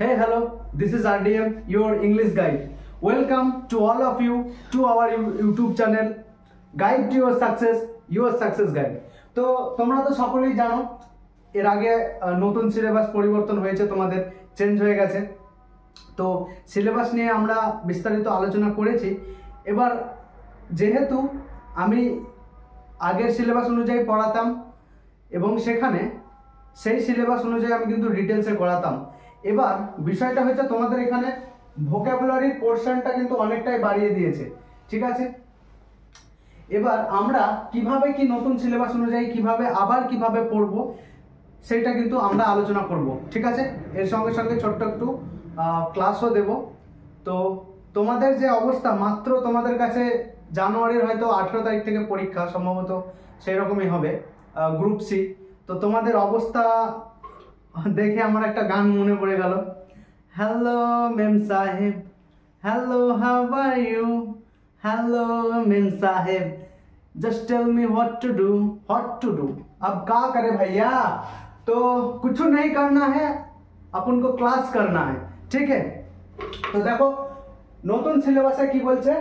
Hey, hello, this is RDM, your English guide. Welcome to all of you to our YouTube channel, Guide to Your Success, Your Success Guide. তো তোমরা তো সকলেই জানো এর আগে নতুন সিলেবাস পরিবর্তন হয়েছে, তোমাদের চেঞ্জ হয়ে গেছে। তো সিলেবাস নিয়ে আমরা বিস্তারিত আলোচনা করেছি। এবার যেহেতু আমি আগের সিলেবাস অনুযায়ী পড়াতাম এবং সেখানে সেই সিলেবাস অনুযায়ী আমি কিন্তু ডিটেলসে করাতাম। এবার বিষয়টা হচ্ছে তোমাদের এখানে ভোকাবুলারির পোর্শনটা কিন্তু অনেকটাই বাড়িয়ে দিয়েছে, ঠিক আছে। এবার আমরা কিভাবে কি নতুন সিলেবাস অনুযায়ী কিভাবে পড়বো সেটা কিন্তু আমরা আলোচনা করব, ঠিক আছে। এর সঙ্গে সঙ্গে ছোট্ট একটু ক্লাসও দেব। তো তোমাদের যে অবস্থা, মাত্র তোমাদের কাছে জানুয়ারির হয়তো 18 তারিখ থেকে পরীক্ষা, সম্ভবত সেই রকমই হবে, গ্রুপ সি। তো তোমাদের অবস্থা দেখে আমার একটা গান মনে পড়ে গেল, hello memsahib, hello how are you, hello memsahib, just tell me what to do. अब क्या करे भैया, तो कुछ नहीं करना है, अपन को क्लास करना है, ठीक है। তো দেখো নতুন সিলেবাসে কি বলছে,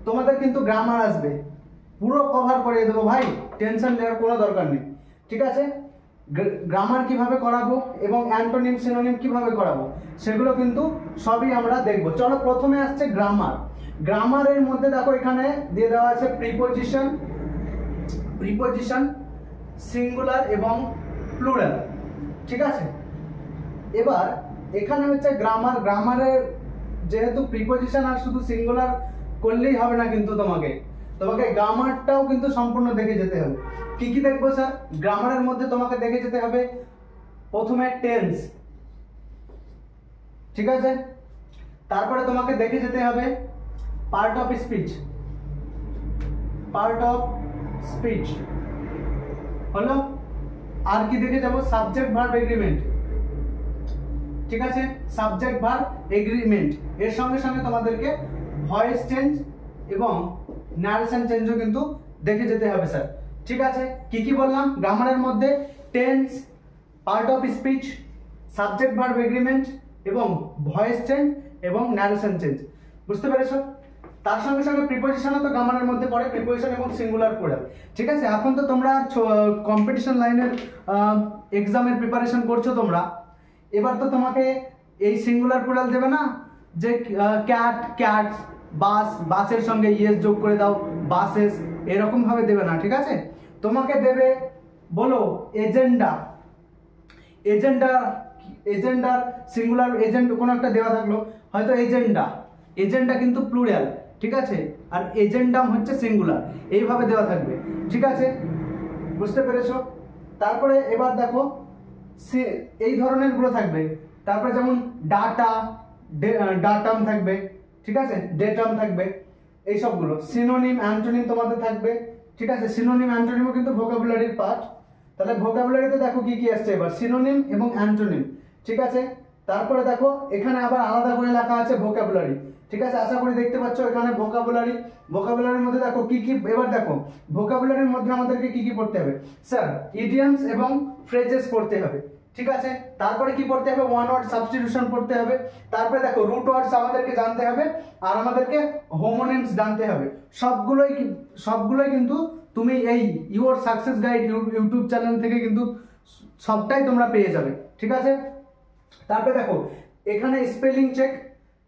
তোমাদের কিন্তু গ্রামার আসবে, পুরো কভার করে দেবো ভাই, টেনশন নেওয়ার কোনো দরকার নেই, ঠিক আছে। গ্রামার কিভাবে করাবো এবং অ্যান্টোনিম সিনোনিম কিভাবে করাবো সেগুলো কিন্তু সবই আমরা দেখবো। চলো প্রথমে আসছে গ্রামার। গ্রামারের মধ্যে দেখো এখানে দিয়ে দেওয়া আছে প্রিপজিশন সিঙ্গুলার এবং প্লুরাল, ঠিক আছে। এবার এখানে হচ্ছে গ্রামারের যেহেতু প্রিপজিশন আর শুধু সিঙ্গুলার করলেই হবে না, কিন্তু তোমাকে গ্রামারটাও কিন্তু সম্পূর্ণ দেখে যেতে হবে। কি কি দেখবো স্যার? গ্রামারের মধ্যে তোমাকে দেখে যেতে হবে প্রথমে টেন্স, ঠিক আছে। তারপরে তোমাকে দেখে যেতে হবে পার্ট অফ স্পিচ হলো। আর কি দেখে যাব? সাবজেক্ট ভার্ব এগ্রিমেন্ট, ঠিক আছে। সাবজেক্ট ভার্ব এগ্রিমেন্ট এর সঙ্গে সঙ্গে তোমাদেরকে ভয়েস চেঞ্জ এবং ন্যারেশন চেঞ্জও কিন্তু দেখে যেতে হবে স্যার, ঠিক আছে। কি কি বললাম? গ্রামারের মধ্যে tense, part of speech, subject verb agreement এবং ভয়েস চেঞ্জ এবং ন্যারেশন চেঞ্জ, বুঝতে পেরেছো? তার সঙ্গে সঙ্গে প্রিপজিশনও তো গ্রামারের মধ্যে পড়ে, প্রিপজিশন এবং সিঙ্গুলার প্লুরাল, ঠিক আছে। এখন তো তোমরা কম্পিটিশন লাইনের এক্সামের প্রিপারেশন করছো তোমরা, এবার তো তোমাকে এই সিঙ্গুলার প্লুরাল দেবে না যে ক্যাট, বাসের সঙ্গে ইয়েস যোগ করে দাও, বাসেস, এরকম ভাবে দেবে না, ঠিক আছে। তোমাকে দেবে বলো এজেন্ডার সিঙ্গুলার, এজেন্ট কোনো একটা দেওয়া থাকলো, হয়তো এজেন্ডা কিন্তু প্লুরাল, ঠিক আছে, আর এজেন্ডাম হচ্ছে সিঙ্গুলার, এইভাবে দেওয়া থাকবে, ঠিক আছে, বুঝতে পেরেছো? তারপরে এবার দেখো এই ধরনের গুলো থাকবে। তারপরে যেমন ডাটাম থাকবে, ঠিক আছে, ডেটাম থাকবে, এই সবগুলো। সিনোনিম অ্যান্টোনিম তোমাদের থাকবে, ঠিক আছে। সিনোনিম অ্যান্টোনিমও কিন্তু ভোকাবুলারির পার্ট। তাহলে ভোকাবুলারিতে দেখো কি কি আসছে এবার, সিনোনিম এবং অ্যান্টোনিম, ঠিক আছে। তারপরে দেখো এখানে আবার আলাদা করে লেখা আছে ভোকাবুলারি, ঠিক আছে। আশা করি দেখতে পাচ্ছ এখানে ভোকাবুলারির মধ্যে দেখো কি কি। এবার দেখো ভোকাবুলারির মধ্যে আমাদেরকে কি কি পড়তে হবে স্যার? ইডিয়মস এবং ফ্রেজেস পড়তে হবে, ঠিক আছে। তারপরে কি পড়তে হবে? ওয়ান ওয়ার্ড সাবস্টিটিউশন পড়তে হবে। তারপরে দেখো রুট ওয়ার্ডস আমাদেরকে জানতে হবে আর আমাদেরকে হোমোনিমস জানতে হবে। সবগুলোই কিন্তু তুমি এই your success guide YouTube channel থেকে কিন্তু সবটাই তোমরা পেয়ে যাবে, ঠিক আছে। তারপরে দেখো এখানে স্পেলিং চেক,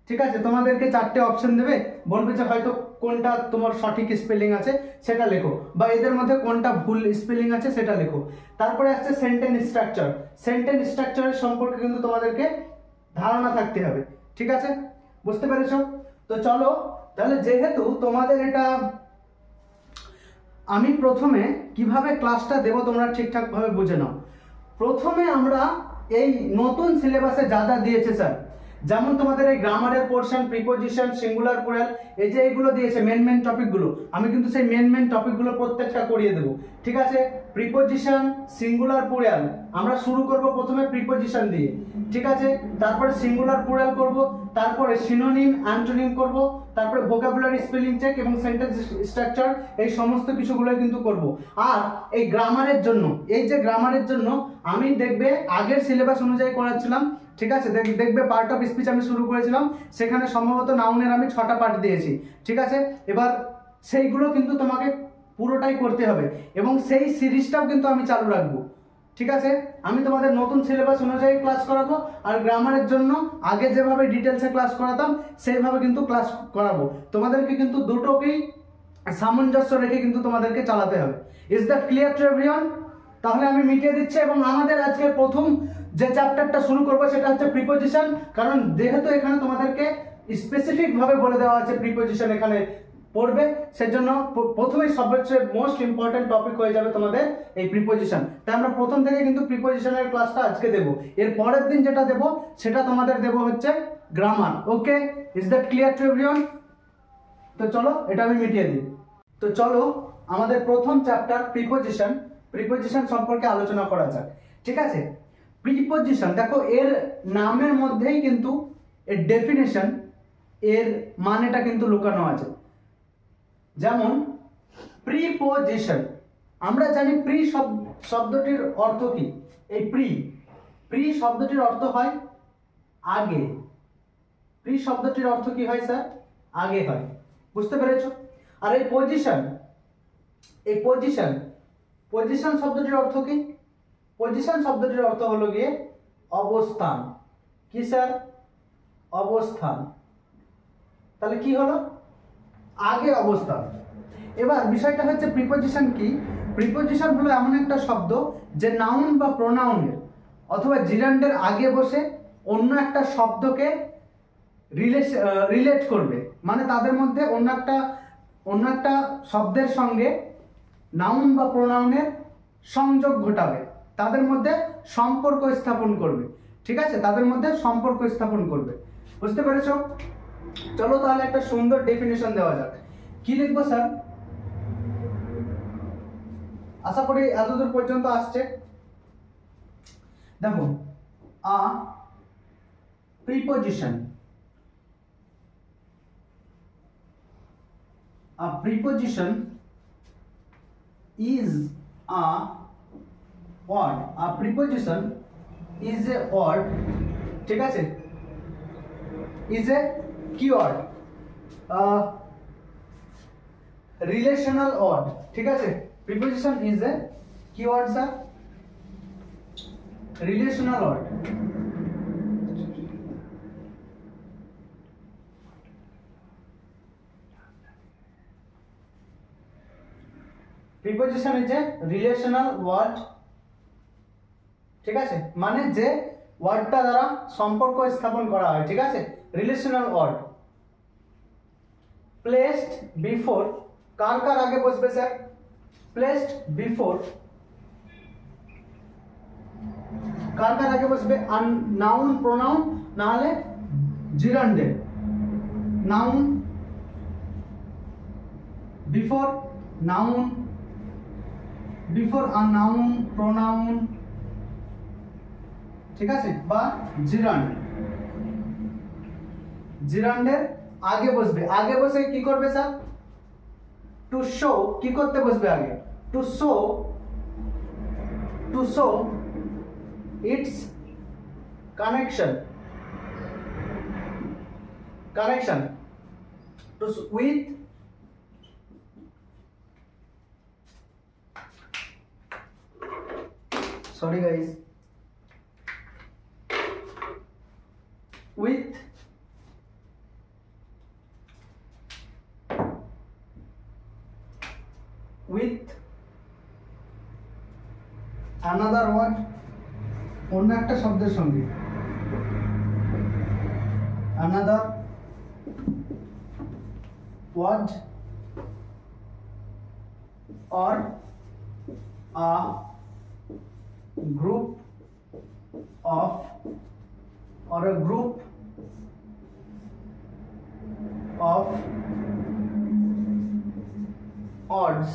ঠিক আছে। তোমাদেরকে 4টে অপশন দেবে, বলবে যে হয়তো কোনটা তোমার সঠিক স্পেলিং আছে সেটা লেখো, বা এদের মধ্যে কোনটা ভুল স্পেলিং আছে সেটা লেখো। তারপরে আসছে সেন্টেন্স স্ট্রাকচারের সম্পর্কে কিন্তু তোমাদেরকে ধারণা থাকতে হবে, ঠিক আছে, বুঝতে পেরেছো? তো চলো তাহলে, যেহেতু তোমাদের এটা আমি প্রথমে কিভাবে ক্লাসটা দেব তোমরা ঠিকঠাক ভাবে বুঝে নাও। প্রথমে আমরা এই নতুন সিলেবাসে যা দিয়েছে স্যার, যেমন তোমাদের এই গ্রামারের পোর্শন, প্রিপজিশন, সিঙ্গুলার প্লুরাল, এই যে এইগুলো দিয়েছে মেন টপিকগুলো, আমি কিন্তু সেই মেন টপিকগুলো প্রত্যেকটা করিয়ে দেবো, ঠিক আছে। প্রিপজিশন, সিঙ্গুলার প্লুরাল আমরা শুরু করব প্রথমে প্রিপজিশন দিয়ে, ঠিক আছে। তারপরে সিঙ্গুলার প্লুরাল করব, তারপরে সিনোনিম অ্যান্টোনিম করব, তারপরে ভোকাবুলারি, স্পেলিং চেক এবং সেন্টেন্স স্ট্রাকচার, এই সমস্ত কিছুগুলো কিন্তু করব। আর এই গ্রামারের জন্য আমি দেখবে আগের সিলেবাস অনুযায়ী করাচ্ছিলাম, ঠিক আছে, দেখবে পার্ট অফ স্পিচ আমি শুরু করেছিলাম, সেখানে সম্ভবত নাউনের আমি 6টা পার্ট দিয়েছি। ঠিক আছে, এবার সেইগুলো কিন্তু তোমাকে পুরোটাই করতে হবে এবং সেই সিরিজটাও কিন্তু আমি চালু রাখবো। ঠিক আছে, আমি তোমাদের নতুন সিলেবাস অনুযায়ী ক্লাস করাবো, আর গ্রামারের জন্য আগে যেভাবে ডিটেলসে ক্লাস করাতাম সেইভাবে কিন্তু ক্লাস করাবো। তোমাদেরকে কিন্তু দুটোকেই সামঞ্জস্য রেখে কিন্তু তোমাদেরকে চালাতে হবে। Is that clear to everyone? তাহলে আমি মিটিয়ে দিচ্ছি এবং আমাদের আজকে প্রথম যে চ্যাপ্টারটা শুরু করবো সেটা হচ্ছে প্রিপোজিশন। কারণ যেহেতু এখানে তোমাদেরকে স্পেসিফিক ভাবে বলে দেওয়া আছে প্রিপোজিশন এখানে পড়বে, সেজন্য প্রথমেই সবচেয়ে মোস্ট ইম্পর্টেন্ট টপিক হয়ে যাবে তোমাদের এই প্রিপোজিশন। তাই আমরা প্রথম থেকে কিন্তু প্রিপোজিশনের ক্লাসটা আজকে দেবো। এর পরের দিন যেটা দেবো সেটা তোমাদের দেবো হচ্ছে grammar. Okay, is that clear to everyone? তো চলো এটা আমি মিটিয়ে দিই। তো চলো আমাদের প্রথম চ্যাপ্টার প্রিপোজিশন সম্পর্কে আলোচনা করা যাক। ঠিক আছে, প্রিপোজিশন দেখো এর নামের মধ্যেই কিন্তু এর ডেফিনেশন, এর মানেটা কিন্তু লুকানো আছে। যেমন প্রিপোজিশন, আমরা জানি প্রি শব্দটির অর্থ কি? এই প্রি শব্দটির অর্থ হয় আগে। প্রি শব্দটির অর্থ কি হয় স্যার? আগে হয়। বুঝতে পেরেছো? আর এই পজিশন শব্দটির অর্থ কি? পজিশন শব্দটির অর্থ হলো গিয়ে অবস্থান। কি স্যার? অবস্থান। তাহলে কি হলো? আগে অবস্থান। এবার বিষয়টা হচ্ছে প্রিপোজিশন কি? প্রিপোজিশন হলো এমন একটা শব্দ যে নাউন বা প্রোনাউনের অথবা জিরান্ডের আগে বসে অন্য একটা শব্দকে রিলেট করবে, মানে তাদের মধ্যে অন্য একটা শব্দের সঙ্গে নাউন বা প্রোনাউনের সংযোগ ঘটাবে, তাদের মধ্যে সম্পর্ক স্থাপন করবে। ঠিক আছে, তাদের মধ্যে সম্পর্ক স্থাপন করবে। বুঝতে পেরেছো? চলো তাহলে একটা সুন্দর ডেফিনেশন দেওয়া যাক। কি লিখবো স্যার? আশা করি এতদূর পর্যন্ত আসছে। দেখো, আ preposition, a preposition is a word. A preposition is a word. ঠিক আছে, is a keyword, relational word. ঠিক আছে, preposition is a keyword sir, relational word. Preposition is a relational word. ঠিক আছে, মানে যে ওয়ার্ডটা দ্বারা সম্পর্ক স্থাপন করা হয়। ঠিক আছে, রিলেশনাল ওয়ার্ড। প্লেসড বিফোর, কার আগে বসবে স্যার? প্লেসড বিফোর, কার আগে বসবে? নাউন প্রোনাউন, না হলে জিরান্ডে। Noun before noun, before a noun pronoun. ঠিক আছে, বা জিরান্ডের আগে বসবে। আগে বসে কি করবে স্যার? To show. কি করতে বসবে আগে? To show it's connection with sorry guys, with another word, অন্য একটা শব্দের সঙ্গে। another word or a group of or a group of words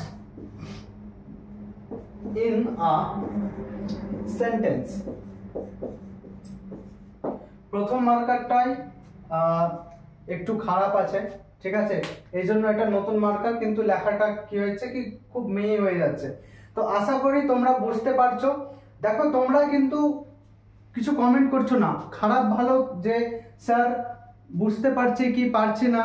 in a sentence. প্রথম মার্কারটাই একটু খারাপ আছে। ঠিক আছে, এই জন্য এটা নতুন মার্কার, কিন্তু লেখাটা কি হয়েছে কি খুব মেয়ে হয়ে যাচ্ছে। তো আশা করি তোমরা বুঝতে পারছো। দেখো, তোমরা কিন্তু কিছু কমেন্ট করছো না, খারাপ ভালো যে স্যার বুঝতে পারছি কি পারছি না,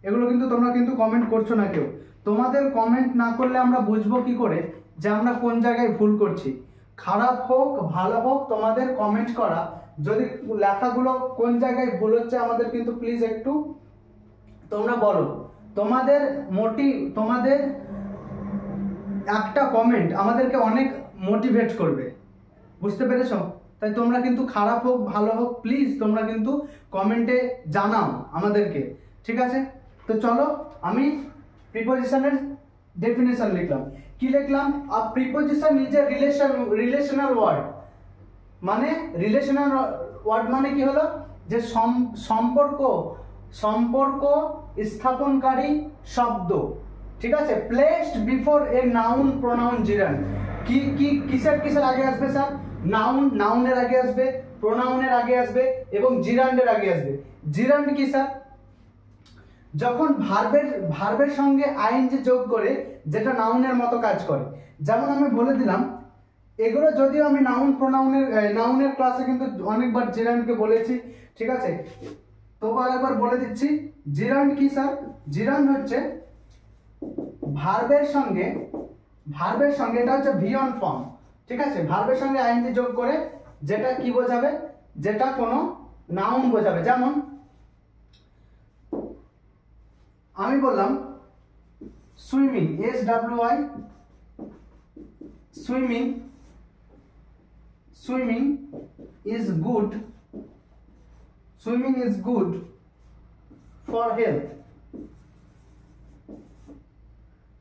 এগুলো কিন্তু তোমরা কিন্তু কমেন্ট করছো না কেউ। তোমাদের কমেন্ট না করলে আমরা বুঝবো কি করে যে আমরা কোন জায়গায় ভুল করছি। খারাপ হোক ভালো হোক, তোমাদের কমেন্ট করা, যদি লেখাগুলো কোন জায়গায় ভুল হচ্ছে আমাদের কিন্তু প্লিজ একটু তোমরা বলো। তোমাদের তোমাদের একটা কমেন্ট আমাদেরকে অনেক মোটিভেট করবে, বুঝতে পেরেছো? তাই তোমরা কিন্তু খারাপ হোক ভালো হোক প্লিজ তোমরা কিন্তু কমেন্টে জানাও আমাদেরকে, ঠিক আছে? তো চলো আমি প্রিপোজিশনের ডেফিনেশন লিখলাম। কি লিখলাম? A preposition is a relational word. মানে রিলেশনাল ওয়ার্ড মানে কি হলো? যে সম্পর্ক স্থাপনকারী শব্দ, ঠিক আছে? Placed before a noun pronoun gerund. কিসের আগে আসবে স্যার? নাউনের আগে আসবে, প্রোনাউনের আগে আসবে এবং জিরান্ডের আগে আসবে। জিরান্ড কি স্যার? যখন ভার্বের সঙ্গে আইএনজি যোগ করে যেটা নাউনের মতো কাজ করে। যেমন আমি বলে দিলাম, এগুলো যদিও আমি নাউনের ক্লাসে কিন্তু অনেকবার জিরান্ডকে বলেছি, ঠিক আছে? তবু আরেকবার বলে দিচ্ছি, জিরান্ড কি স্যার? জিরান্ড হচ্ছে ভার্বের সঙ্গে এটা হচ্ছে ভিয়ন ফর্ম, ঠিক আছে? ভার্বের সঙ্গে আইএনজি যোগ করে যেটা কি বোঝাবে? যেটা কোনো নাউন বোঝাবে। যেমন আমি বললাম swimming, SWI, swimming is good for health,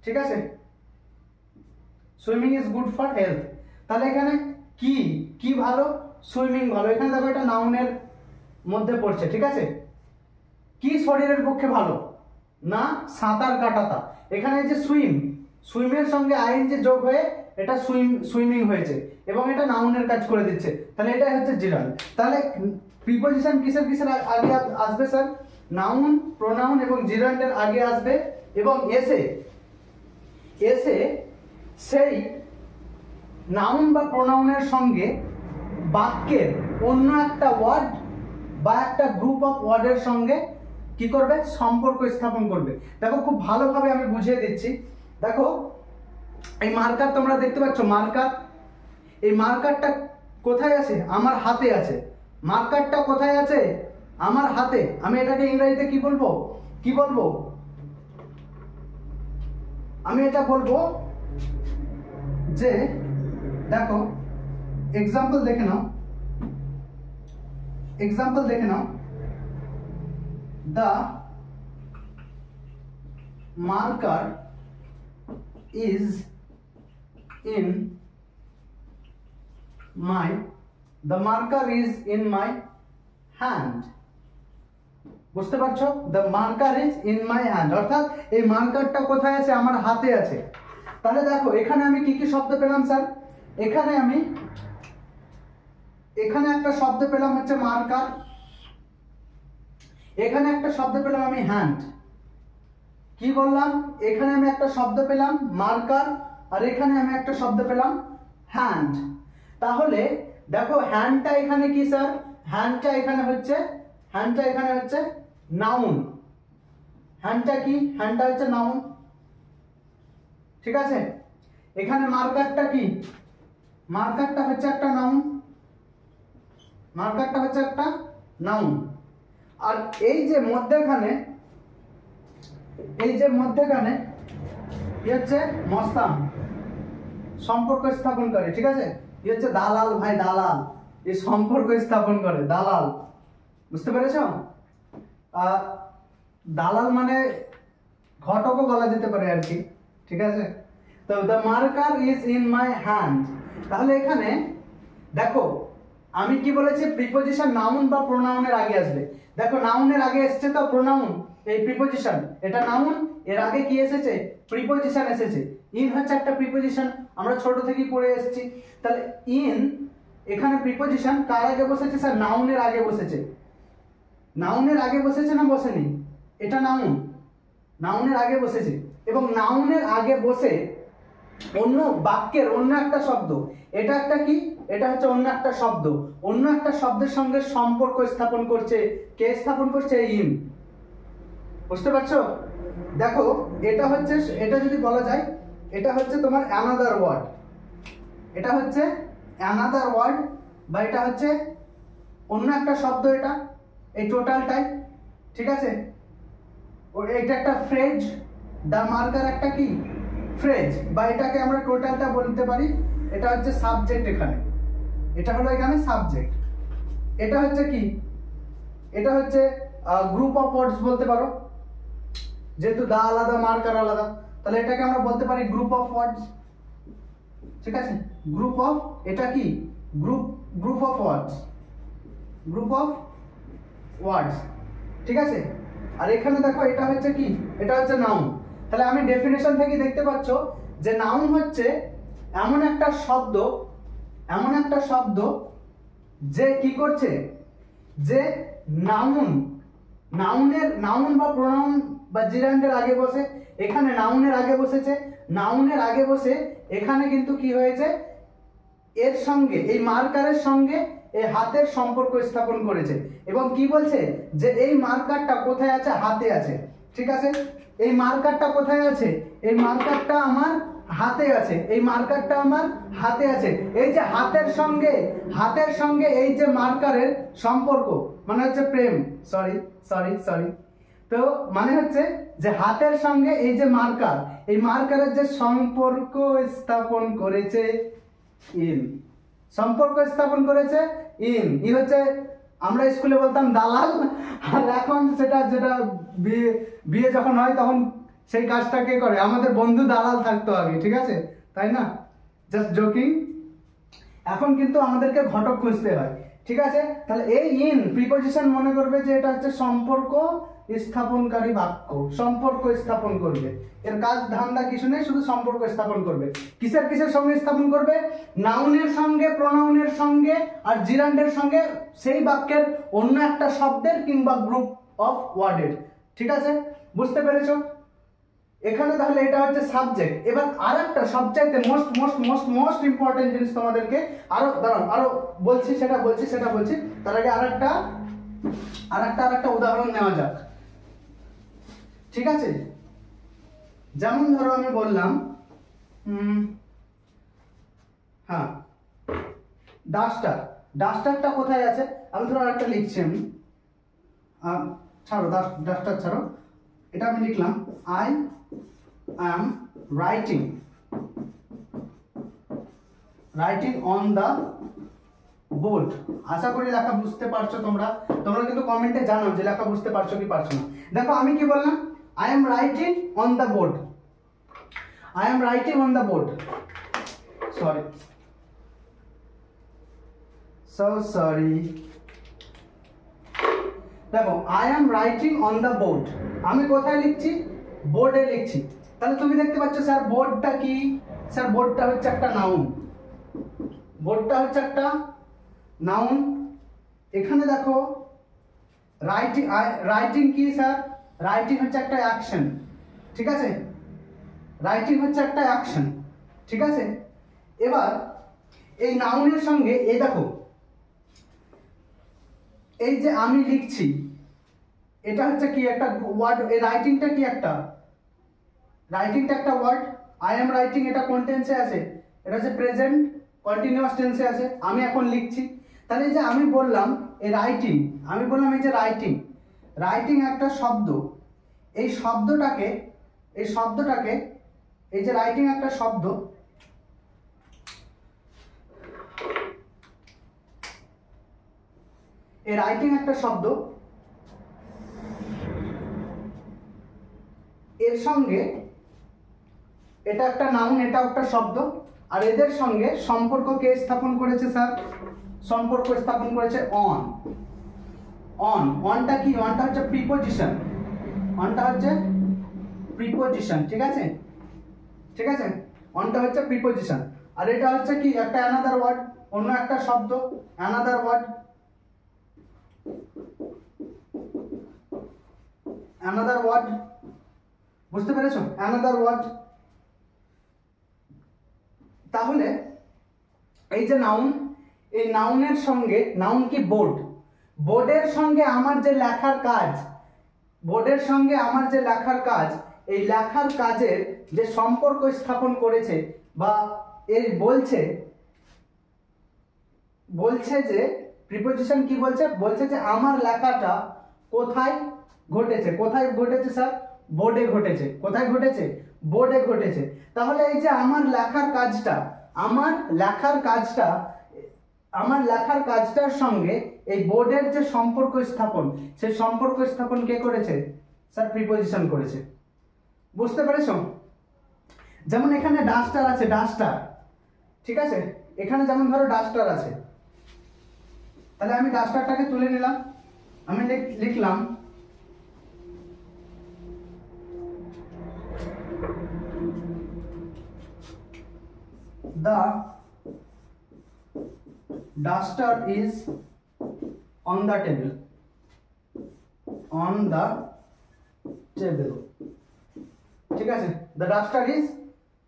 ঠিক আছে? Swimming is good for health. তাহলে এখানে কি ভালো? সুইমিং ভালো। এখানে দেখো এটা নাউনের মধ্যে পড়ছে, ঠিক আছে? কি শরীরের পক্ষে ভালো? না সাঁতার কাটাটা। এখানে যে সুইমের সঙ্গে আইএনজি যোগ হয়ে এটা সুইমিং হয়েছে এবং এটা নাউনের কাজ করে দিচ্ছে। তাহলে এটাই হচ্ছে জিরান্ড। তাহলে প্রিপোজিশন কিসের আগে আসবে স্যার? নাউন, প্রোনাউন এবং জিরান্ডের আগে আসবে এবং এসে সেই নাউন বা প্রোনাউনের সঙ্গে বাক্যের অন্য একটা ওয়ার্ড বা একটা গ্রুপ অফ ওয়ার্ডের সঙ্গে কি করবে? সম্পর্ক স্থাপন করবে। দেখো খুব ভালোভাবে আমি বুঝিয়ে দিচ্ছি। দেখো এই মার্কার তোমরা দেখতে পাচ্ছ, এই মার্কারটা কোথায় আছে? আমার হাতে আছে। মার্কারটা কোথায় আছে? আমার হাতে। আমি এটাকে ইংরেজিতে কি বলবো? আমি এটা বলবো যে, দেখো এক্সাম্পল দেখে নাও, the marker is in my hand। বুঝতে পারছো? the marker is in my hand, অর্থাৎ এই মার্কারটা কোথায় আছে? আমার হাতে আছে। তাহলে দেখো এখানে আমি কি শব্দ পেলাম স্যার? এখানে একটা শব্দ পেলাম হচ্ছে মার্কার, এখানে একটা শব্দ পেলাম আমি হ্যান্ড। কি বললাম? এখানে আমি একটা শব্দ পেলাম মার্কার আর এখানে আমি একটা শব্দ পেলাম হ্যান্ড। তাহলে দেখো হ্যান্ডটা এখানে কি স্যার? হ্যান্ডটা এখানে হচ্ছে নাউন। হ্যান্ডটা কি? হ্যান্ডটা হচ্ছে নাউন, ঠিক আছে? এখানে মার্কারটা কি? মার্কারটা হচ্ছে একটা নাউন। আর এই যে মধ্যখানে হচ্ছে মস্তান, সম্পর্ক স্থাপন করে, ঠিক আছে? হচ্ছে দালাল, ভাই দালাল, এই সম্পর্ক স্থাপন করে দালাল। বুঝতে পেরেছ? দালাল মানে ঘটকও বলা যেতে পারে আর কি, ঠিক আছে? তো the marker is in my hand. তাহলে এখানে দেখো আমি কি বলেছি? প্রিপোজিশন নাউন বা প্রোনাউনের আগে আসবে। দেখো নাউনের আগে এসেছে তো প্রোনাউন, এই প্রিপোজিশন, এটা নাউন, এর আগে কি এসেছে? প্রিপোজিশন এসেছে। ইন হচ্ছে একটা প্রিপোজিশন, আমরা ছোট থেকেই পড়ে এসেছি। তাহলে ইন এখানে প্রিপোজিশন কার আগে বসেছে স্যার? নাউনের আগে বসেছে। নাউনের আগে বসেছে না বসেনি? এটা নাউনের আগে বসেছে এবং নাউনের আগে বসে অন্য বাক্যের অন্য একটা শব্দ, এটা একটা কি? এটা হচ্ছে অন্য একটা শব্দ, অন্য একটা শব্দের সঙ্গে সম্পর্ক স্থাপন করছে। কে স্থাপন করছে? ইন। বুঝতে পারছো? দেখো এটা হচ্ছে, এটা যদি বলা যায় এটা হচ্ছে তোমার অ্যানাদার ওয়ার্ড, এটা হচ্ছে অ্যানাদার ওয়ার্ড বা এটা হচ্ছে অন্য একটা শব্দ, এটা এই টোটালটাই, ঠিক আছে? এটা একটা ফ্রেজ, দ্য মার্কার একটা কি ফ্রেজ, বা এটাকে আমরা টোটালটা বলতে পারি এটা হচ্ছে সাবজেক্ট। এখানে এটা হলো এখানে সাবজেক্ট, এটা হচ্ছে কি, এটা হচ্ছে গ্রুপ অফ ওয়ার্ডস বলতে পারো, যেহেতু দা আলাদা মার্কার আলাদা, তাহলে এটাকে আমরা বলতে পারি গ্রুপ অফ ওয়ার্ডস, ঠিক আছে? গ্রুপ অফ, এটা কি group of words, group of words, ঠিক আছে? আর এখানে দেখো এটা হচ্ছে কি, এটা হচ্ছে নাউন। তাহলে আমি ডেফিনেশন থেকে দেখতে পাচ্ছ যে নাউন হচ্ছে এমন একটা শব্দ, এমন একটা শব্দ যে কি করছে, যে নাউন বা প্রোনাউন বা জিরান্ডের আগে বসে, এখানে নাউনের আগে বসেছে, নাউনের আগে বসে এখানে কিন্তু কি হয়েছে, এর সঙ্গে এই মার্কারের সঙ্গে এই হাতের সম্পর্ক স্থাপন করেছে, এবং কি বলছে যে এই মার্কারটা কোথায় আছে? হাতে আছে, ঠিক আছে? এই মার্কারটা কোথায় আছে? এই মার্কারটা আমার হাতে আছে, এই মার্কারটা আমার হাতে আছে। এই যে হাতের সঙ্গে এই যে মার্কারের সম্পর্ক মানে হচ্ছে প্রেম, সরি, তো মানে হচ্ছে যে হাতের সঙ্গে এই যে মার্কার, এই মার্কারের যে সম্পর্ক স্থাপন করেছে ইন, সম্পর্ক স্থাপন করেছে ইন। ই হচ্ছে, আমরা স্কুলে বলতাম দালাল, আর এখন সেটা যেটা বিয়ে যখন হয় তখন সেই কাজটা কে করে? আমাদের বন্ধু দালাল থাকতো আগে, ঠিক আছে, তাই না? Just joking. এখন কিন্তু আমাদেরকে ঘটক খুঁজতে হয়, ঠিক আছে? তাহলে এই ইন প্রিপজিশন মনে করবে যে এটা হচ্ছে সম্পর্ক স্থাপনকারী বাক্য, সম্পর্ক স্থাপন করবে। এর কাজ ধান্দা কিছু নেই, শুধু সম্পর্ক স্থাপন করবে। কিসের সঙ্গে স্থাপন করবে? নাউনের সঙ্গে, প্রোনাউনের সঙ্গে আর জিরান্ডের সঙ্গে, সেই বাক্যের অন্য একটা শব্দের কিংবা গ্রুপ অফ ওয়ার্ডের, ঠিক আছে? বুঝতে পেরেছো? এখানে তাহলে এটা হচ্ছে সাবজেক্ট। এবার আরেকটা সবচাইতে মোস্ট ইম্পর্টেন্ট জিনিস তোমাদেরকে আরো বলছি, সেটা বলছি। তার আগে আরেকটা উদাহরণ নেওয়া যাক, ঠিক আছে? যেমন ধরো আমি বললাম হ্যাঁ ডাস্টারটা কোথায় আছে? আমি ধরো আরেকটা লিখছি, আমি ছাড়ো ডাস্টার ছাড়ো, এটা আমি লিখলাম I am writing on the board। আশা করি লেখা বুঝতে পারছো তোমরা কিন্তু কমেন্টে জানাও যে লেখা বুঝতে পারছো কি পারছো না। দেখো আমি কি বললাম, I am writing on the board, sorry, দেখো I am writing on the board, আমি কোথায় লিখছি? বোর্ডে লিখছি। তাহলে তুমি দেখতে পাচ্ছ স্যার বোর্ডটা কি? স্যার বোর্ডটা হচ্ছে একটা নাউন, এখানে দেখো রাইটিং কি স্যার? রাইটিং হচ্ছে একটা অ্যাকশন, ঠিক আছে? রাইটিং হচ্ছে একটা অ্যাকশন, ঠিক আছে? এবার এই নাউনের সঙ্গে এই দেখো, এই যে আমি লিখছি, এটা হচ্ছে কি একটা ওয়ার্ড, এই রাইটিংটা কি একটা ওয়ার্ড। আই এম রাইটিং, এটা কোন টেন্সে আছে? এটা হচ্ছে প্রেজেন্ট কন্টিনিউয়াস টেন্সে আছে, আমি এখন লিখছি। তাহলে এই যে আমি বললাম এই রাইটিং, এই যে রাইটিং একটা শব্দ, এই শব্দটাকে এই যে রাইটিং একটা শব্দ, এই রাইটিং একটা শব্দ, এর সঙ্গে এটা একটা নাউন, এটা একটা শব্দ, আর এদের সঙ্গে সম্পর্ক কে স্থাপন করেছে স্যার? সম্পর্ক স্থাপন করেছে অনটা কি? অনটা হচ্ছে প্রিপজিশন, ঠিক আছে? অনটা হচ্ছে প্রিপজিশন, আর এটা হচ্ছে কি একটা অ্যানাদার ওয়ার্ড, অন্য একটা শব্দ, অ্যানাদার ওয়ার্ড, বুঝতে পেরেছো? Another word. তাহলে এই যে নাউন, এই নাউনের সঙ্গে, নাউন কি বোর্ড, বোর্ডের সঙ্গে আমার যে লেখার কাজ, বোর্ডের সঙ্গে আমার যে লেখার কাজ, এই লেখার কাজের যে সম্পর্ক স্থাপন করেছে বা এই বলছে যে প্রিপোজিশন কি বলছে, বলছে যে আমার লেখাটা কোথায় ঘটেছে, কোথায় ঘটেছে স্যার, বোর্ডে ঘটেছে। কোথায় ঘটেছে, বোর্ডে ঘটেছে। তাহলে এই যে আমার লেখার কাজটা, আমার লেখার কাজটার সঙ্গে এই বোর্ডের যে সম্পর্ক স্থাপন, সেই সম্পর্ক স্থাপন কে করেছে স্যার, প্রিপোজিশন করেছে। বুঝতে পেরেছ? যেমন এখানে ডাস্টার আছে, ডাস্টার, ঠিক আছে, এখানে যেমন ধরো ডাস্টার আছে, তাহলে আমি ডাস্টারটাকে তুলে নিলাম, আমি লিখলাম the duster is on the table, on the table, ঠিক আছে, the duster is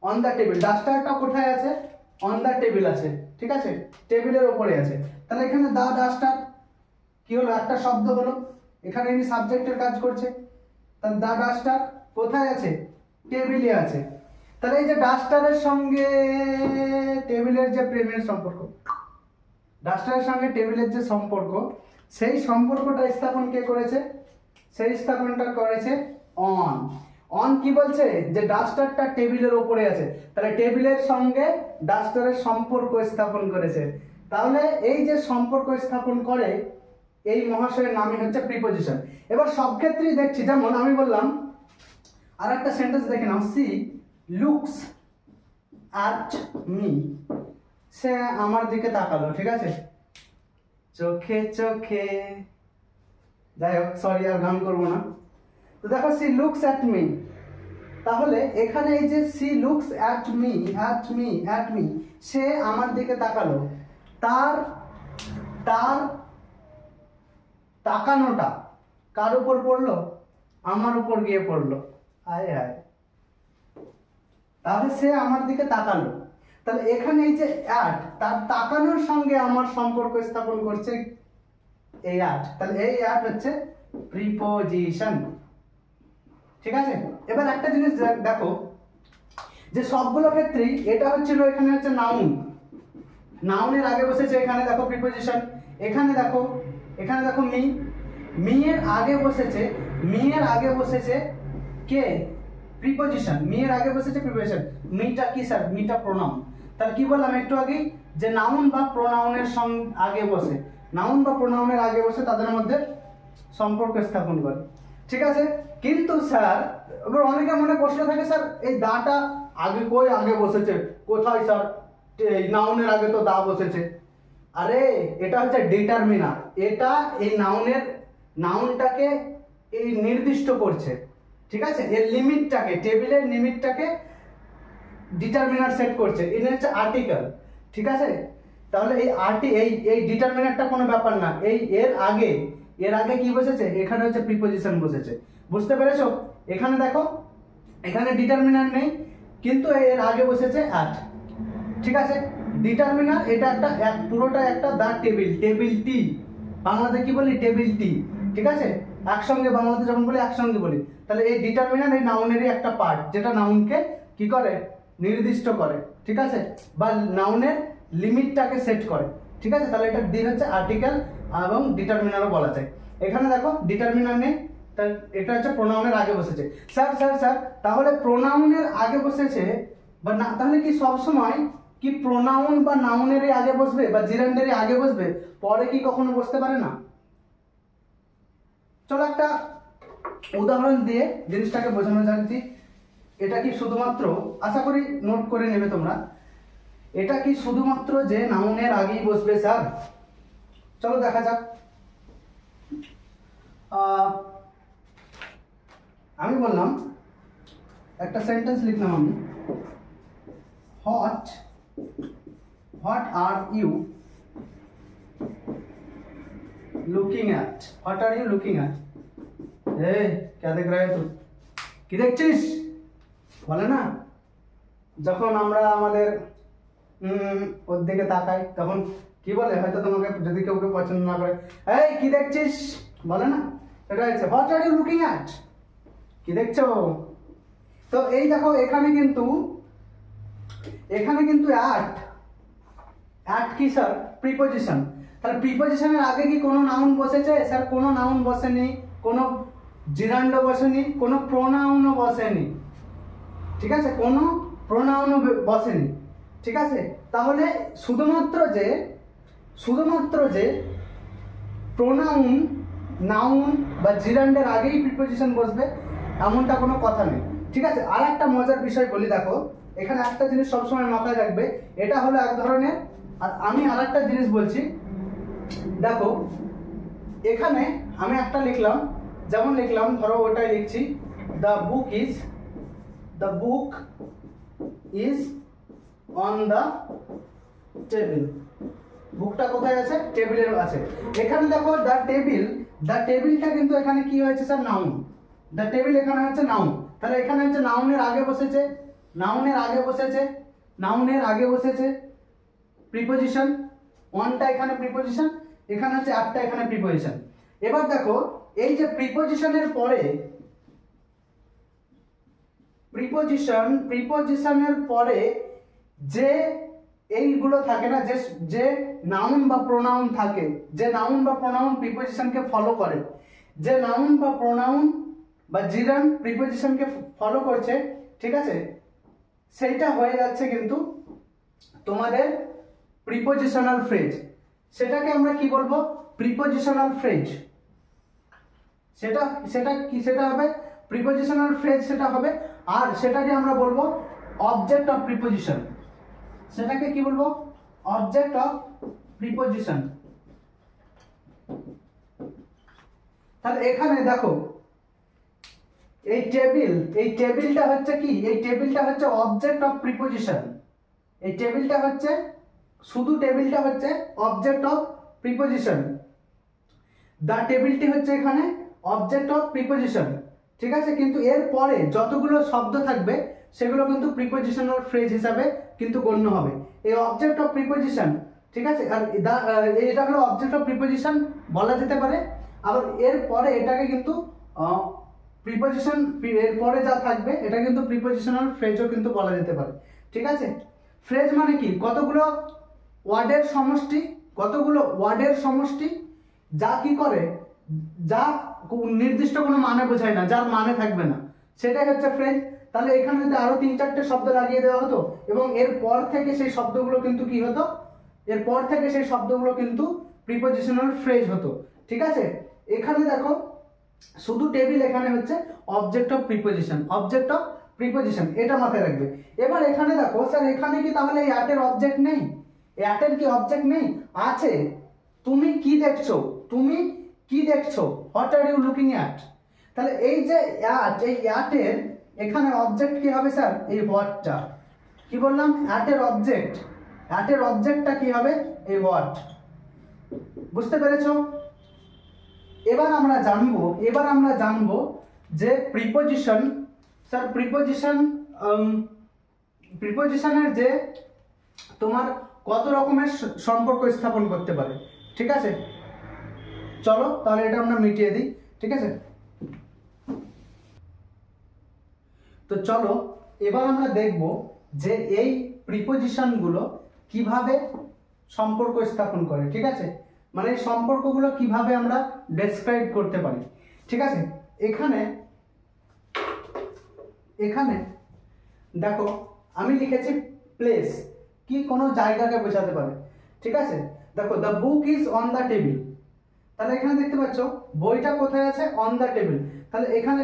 on the table, ডাস্টারটা কোথায় আছে, on the table আছে, ঠিক আছে, টেবিলের উপরে আছে। তাহলে এখানে the duster কি হলো, একটা শব্দ হলো, এখানে ইনি সাবজেক্টের কাজ করছে, তাহলে the duster কোথায় আছে, টেবিলে আছে। তাহলে এই যে ডাস্টারের সঙ্গে টেবিলের যে প্রেমের সম্পর্ক, ডাস্টারের সঙ্গে টেবিলের যে সম্পর্ক, সেই সম্পর্কটা স্থাপন কে করেছে, সেই স্থাপনটা করেছে অন। অন কি বলছে, যে ডাস্টারটা টেবিলের উপরে আছে, তাহলে টেবিলের সঙ্গে ডাস্টারের সম্পর্ক স্থাপন করেছে। তাহলে এই যে সম্পর্ক স্থাপন করে এই মহাশয়ের নামই হচ্ছে প্রিপোজিশন। এবার সব ক্ষেত্রেই দেখছি, যেমন আমি বললাম, আর একটা সেন্টেন্স দেখে নাও, সি লুকস অ্যাট মি, সে আমার দিকে তাকালো, ঠিক আছে, চোখে চোখে, যাই হোক, সরি আর গান করবো না। তো দেখো সি লুকস অ্যাট মি, তাহলে এখানে এই যে she looks at me, at me, at me, সে আমার দিকে তাকালো, তার তাকানোটা কার উপর পড়লো, আমার উপর গিয়ে পড়লো, আয় হায়, তাহলে সে আমার দিকে তাকালো। তাহলে এখানে এই যে অ্যাট, তার তাকানোর সঙ্গে আমার সম্পর্ক স্থাপন করছে এই অ্যাট, তাহলে এই অ্যাট হচ্ছে প্রিপোজিশন, ঠিক আছে। এবার একটা জিনিস দেখো, যে সবগুলো ক্ষেত্রেই এটা হচ্ছিল, এখানে হচ্ছে নাউন, নাউনের আগে বসেছে, এখানে দেখো প্রিপোজিশন, এখানে দেখো মি, মি এর আগে বসেছে, মি এর আগে বসেছে কে, প্রিপোজিশন, মি এর আগে বসেছে প্রিপোজিশন। মিটা কি স্যার, মিটা প্রোনাউন। তাহলে কি বললাম একটু আগে, যে নাউন বা প্রোনাউনের আগে বসে, নাউন বা প্রোনাউনের আগে বসে তাদের মধ্যে সম্পর্ক স্থাপন করে, ঠিক আছে। কিন্তু স্যার এবার অনেকে মনে প্রশ্ন থাকে, স্যার এই দাটা আগে কই আগে বসেছে, কোথায় স্যার, এই নাউনের আগে তো দা বসেছে। আরে এটা হচ্ছে ডিটারমিনার, এটা এই নাউনটাকে এই নির্দিষ্ট করছে, ঠিক আছে, এর লিমিটটাকে, টেবিলের লিমিটটাকে ডিটারমিনার সেট করছে, এটা হচ্ছে আর্টিকেল, ঠিক আছে। তাহলে এই ডিটারমিনারটা কোনো ব্যাপার না, এর আগে কি বসেছে, এখানে হচ্ছে প্রিপোজিশন বসেছে। বুঝতে পেরেছো? এখানে দেখো, এখানে ডিটারমিনার নেই, কিন্তু এর আগে বসেছে অ্যাট, ঠিক আছে। ডিটারমিনার এটা একটা পুরোটা একটা দা টেবিল টি, বাংলাতে কি বলি, টেবিল টি, ঠিক আছে, একসঙ্গে বাংলাতে যখন বলি একসঙ্গে বলি। তাহলে এই ডিটারমিনার এই নাউনেরই একটা পার্ট, যেটা নাউনকে কি করে, নির্দিষ্ট করে, ঠিক আছে, বা নাউনের লিমিটটাকে সেট করে, ঠিক আছে। তাহলে এটা দি হচ্ছে আর্টিকেল এবং ডিটারমিনারও বলা যায়। এখানে দেখো ডিটারমিনার নেই, তাহলে এটা হচ্ছে প্রোনাউনের আগে বসেছে। স্যার তাহলে প্রোনাউনের আগে বসেছে বা না, তাহলে কি সব সময় কি প্রোনাউন বা নাউনেরই আগে বসবে বা জিরান্ডেরই আগে বসবে, পরে কি কখনো বসতে পারে না? চলো একটা উদাহরণ দিয়ে জিনিসটাকে বোঝানো যাচ্ছে। এটা কি শুধুমাত্র, আশা করি নোট করে নেবে তোমরা, এটা কি শুধুমাত্র যে নাউনের আগেই বসবে স্যার? চলো দেখা যাক। আমি বললাম, একটা সেন্টেন্স লিখলাম আমি, what are you looking at, what are you looking at, क्या देख रहा है तू, কি দেখছিস, বলে না, যখন আমরা আমাদের ওর দিকে তাকাই তখন কি বলে, হয়তো তোমাকে যদি কেউ পছন্দ না করে, এই কি দেখছিস বলে না, এটা হচ্ছে what are you looking at, কি দেখছো। তো এই দেখো এখানে কিন্তু অ্যাট কি স্যার, প্রিপজিশন। তাহলে প্রিপজিশনের আগে কি কোনো নাউন বসেছে স্যার? কোনো নাউন বসেনি, কোনো জিরান্ড বসেনি, কোনো প্রোনাউনও বসেনি, ঠিক আছে, কোনো প্রোনাউনও বসেনি, ঠিক আছে। তাহলে শুধুমাত্র যে প্রোনাউন, নাউন বা জিরান্ডের আগেই প্রিপজিশন বসবে এমনটা কোনো কথা নেই, ঠিক আছে। আর একটা মজার বিষয় বলি, দেখো এখানে একটা জিনিস সবসময় মাথায় রাখবে, এটা হলো এক ধরনের। আর আমি আর একটা জিনিস বলছি, দেখো এখানে আমি একটা লিখলাম, যেমন লিখলাম, ধরো ওটাই লিখছি, the book is on the table. বুকটা কোথায় আছে? টেবিলের আছে। এখানে দেখো দ্য টেবিলটা কিন্তু এখানে কি হয়েছে স্যার? নাউন। দ্য টেবিল এখানে হচ্ছে নাউন। তাহলে এখানে হচ্ছে নাউনের আগে বসেছে প্রিপজিশন, অনটা এখানে প্রিপজিশন, এখানে হচ্ছে অ্যাটটা এখানে প্রিপজিশন। এবার দেখো এই যে প্রিপজিশনের পরে যে এইগুলো থাকে না, যে নাউন বা প্রোনাউন থাকে, যে নাউন বা প্রোনাউন প্রিপজিশনকে ফলো করে, যে নাউন বা প্রোনাউন বা জিরান প্রিপজিশনকে ফলো করছে, ঠিক আছে, সেইটা হয়ে যাচ্ছে কিন্তু তোমাদের প্রিপজিশনাল ফ্রেজ। সেটাকে আমরা কি বলবো? Prepositional phrase. সেটা হবে প্রিপজিশনাল ফ্রেজ, সেটা হবে। আর সেটাকে আমরা বলবো অবজেক্ট অফ প্রিপজিশন। সেটাকে কি বলবো? Object of preposition. তাহলে এখানে দেখো এই টেবিলটা হচ্ছে কি? এই টেবিলটা হচ্ছে অবজেক্ট অফ প্রিপজিশন। এই টেবিলটা হচ্ছে অবজেক্ট অফ প্রিপজিশন। দা টেবিলটি হচ্ছে এখানে অবজেক্ট অফ প্রিপজিশন, ঠিক আছে। কিন্তু এর পরে যতগুলো শব্দ থাকবে সেগুলো কিন্তু প্রিপজিশনাল ফ্রেজ হিসাবে কিন্তু গণ্য হবে। এই অবজেক্ট অফ প্রিপজিশন, ঠিক আছে, আর এটা হলো অবজেক্ট অফ প্রিপজিশন বলা যেতে পারে। আবার এর পরে এটাকে কিন্তু প্রিপজিশন, এর পরে যা থাকবে এটা কিন্তু প্রিপজিশনাল ফ্রেজও কিন্তু বলা যেতে পারে, ঠিক আছে। ফ্রেজ মানে কি? কতগুলো ওয়ার্ডের সমষ্টি যা কি করে, যা নির্দিষ্ট কোনো মানে বোঝায় না, যার মানে থাকবে না, সেটাই হচ্ছে ফ্রেজ। তাহলে এখানে যদি আরো 3-4টে শব্দ লাগিয়ে দেওয়া হতো এবং এরপর থেকে সেই শব্দগুলো কিন্তু কি হতো? এরপর থেকে সেই শব্দগুলো কিন্তু প্রিপজিশনাল ফ্রেজ হতো, ঠিক আছে। এখানে দেখো শুধু টেবিল, এখানে হচ্ছে অবজেক্ট অফ প্রিপজিশন, এটা মাথায় রাখবে। এবার এখানে দেখো স্যার, এখানে কি তাহলে এই অ্যাটের অবজেক্ট নেই? অ্যাটের কি অবজেক্ট নেই? আছে। তুমি কি দেখছো? What are you looking at. তাহলে এই যে অ্যাটের এখানে অবজেক্ট কি হবে স্যার? এই হোয়াটটা। কি বললাম? অ্যাটের অবজেক্টটা কি হবে? এই হোয়াট। বুঝতে পেরেছো? এবার আমরা জানবো যে প্রিপজিশন, স্যার প্রিপজিশনের যে তোমার কত রকমের সম্পর্ক স্থাপন করতে পারে, ঠিক আছে। চলো তাহলে এটা আমরা মিটিয়ে দিই, ঠিক আছে। তো চলো এবার আমরা দেখব যে এই প্রিপজিশনগুলো কিভাবে সম্পর্ক স্থাপন করে, ঠিক আছে, মানে এই সম্পর্কগুলো কিভাবে আমরা ডেসক্রাইব করতে পারি, ঠিক আছে। এখানে দেখো আমি লিখেছি প্লেস, কি কোনো জায়গাকে বোঝাতে পারে, ঠিক আছে। দেখো the book is on the table, তাহলে এখানে দেখতে পাচ্ছ বইটা কোথায় আছে? On the table. তাহলে এখানে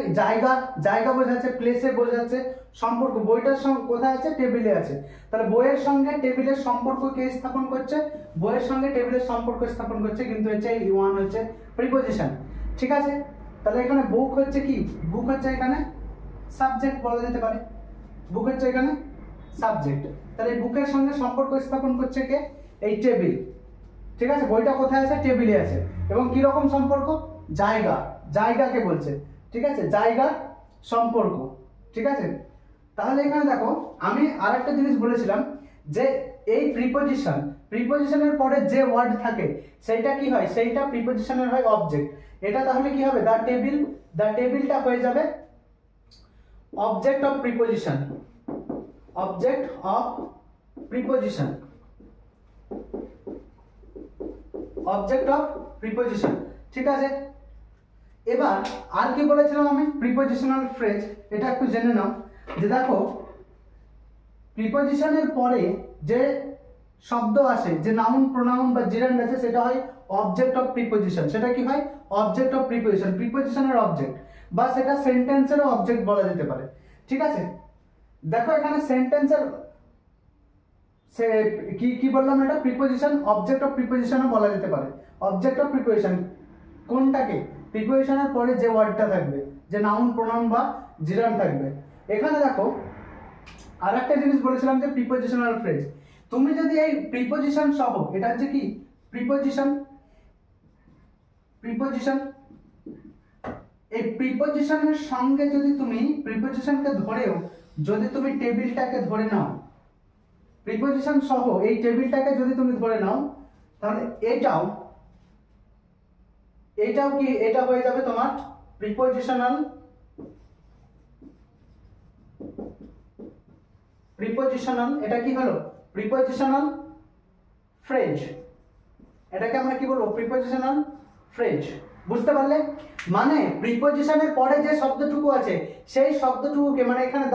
জায়গা বোঝাচ্ছে, প্লেসে বোঝাচ্ছে, সম্পর্ক বইটার সঙ্গে কোথায় আছে? টেবিলে আছে। তাহলে বইয়ের সঙ্গে টেবিলের সম্পর্ক কে স্থাপন করছে? বইয়ের সঙ্গে টেবিলের সম্পর্ক স্থাপন করছে কিন্তু হচ্ছে এই ওয়ান হচ্ছে প্রিপজিশন, ঠিক আছে। তাহলে এখানে বুক হচ্ছে কি? বুক হচ্ছে এখানে সাবজেক্ট বলা যেতে পারে, বুক হচ্ছে এখানে সাবজেক্ট। তাহলে এই বুকের সঙ্গে সম্পর্ক স্থাপন করছে কে? এই টেবিল, ঠিক আছে। বইটা কোথায় আছে? টেবিলে আছে। এবং কি রকম সম্পর্ক? জায়গাকে বলছে, ঠিক আছে, জায়গার সম্পর্ক, ঠিক আছে। তাহলে এখানে দেখো আমি আরেকটা জিনিস বলেছিলাম যে এই প্রিপজিশনের পরে যে ওয়ার্ড থাকে সেইটা কি হয়, সেইটা প্রিপজিশনের হয় অবজেক্ট। এটা তাহলে কি হবে, দ্য টেবিলটা হয়ে যাবে object of preposition, object of preposition, object of preposition. ঠিক আছে, এবার আর কি বলেছিলাম আমি, প্রিপজিশনাল ফ্রেজ। এটা একটু জেনে নাও যে দেখো প্রিপজিশনের পরে যে শব্দ আসে, যে নাউন প্রোনাউন বা জিরান্ড আছে, সেটা হয় অবজেক্ট অফ প্রিপজিশন। সেটা কি হয়, অবজেক্ট অফ প্রিপজিশন, প্রিপজিশনের অবজেক্ট, বা সেটা সেন্টেন্সেরও অবজেক্ট বলা যেতে পারে। ঠিক আছে, দেখো এখানে সেন্টেন্সের সে কি বললাম, এটা প্রিপজিশন, অবজেক্ট অফ প্রিপজিশনও বলা যেতে পারে। অবজেক্ট অফ প্রিপজিশন কোনটাকে, প্রিপজিশনের পরে যে ওয়ার্ডটা থাকবে, যে নাউন প্রোনাউন বা জিরান্ড থাকবে। এখানে দেখো আর একটা জিনিস বলেছিলাম যে প্রিপজিশনাল ফ্রেজ। তুমি যদি এই প্রিপজিশন সহ, এটা হচ্ছে কি প্রিপজিশন, এই প্রিপজিশনের সঙ্গে যদি তুমি প্রিপজিশনকে ধরেও যদি তুমি টেবিলটাকে ধরে নাও, প্রিপজিশন সহ এই টেবিলটাকে যদি তুমি ধরে নাও, তাহলে এটাও কি, এটা হয়ে যাবে তোমার প্রিপজিশনাল এটা কি হলো, প্রিপজিশনাল ফ্রেজ। এটাকে আমরা কি বলবো, প্রিপজিশনাল ফ্রেজ। বুঝতে পারলে, মানে প্রিপজিশনের পরে যে শব্দটুকু আছে সেই শব্দটুকুকে, মানে এখানে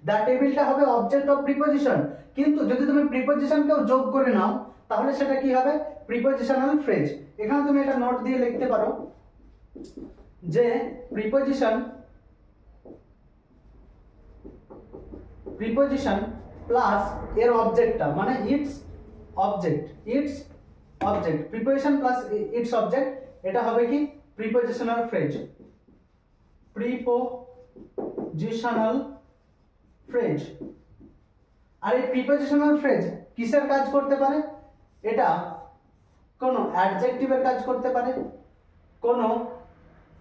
দা টেবিলটা হবে অবজেক্ট অফ প্রিপজিশন, কিন্তু যদি তুমি প্রিপজিশনকেও যোগ করে নাও তাহলে সেটা কি হবে, প্রিপজিশনাল ফ্রেজ। এখানে তুমি এটা নোট দিয়ে লিখতে পারো যে প্রিপজিশন প্লাস এর অবজেক্টটা, মানে it's object, preposition plus it's object, এটা হবে কি প্রিপজিশনাল ফ্রেজ, প্রিপজিশনাল ফ্রেজ। আর এই প্রিপজিশনাল ফ্রেজ কিসের কাজ করতে পারে, এটা কোনো অ্যাডজেক্টিভের কাজ করতে পারে, কোনো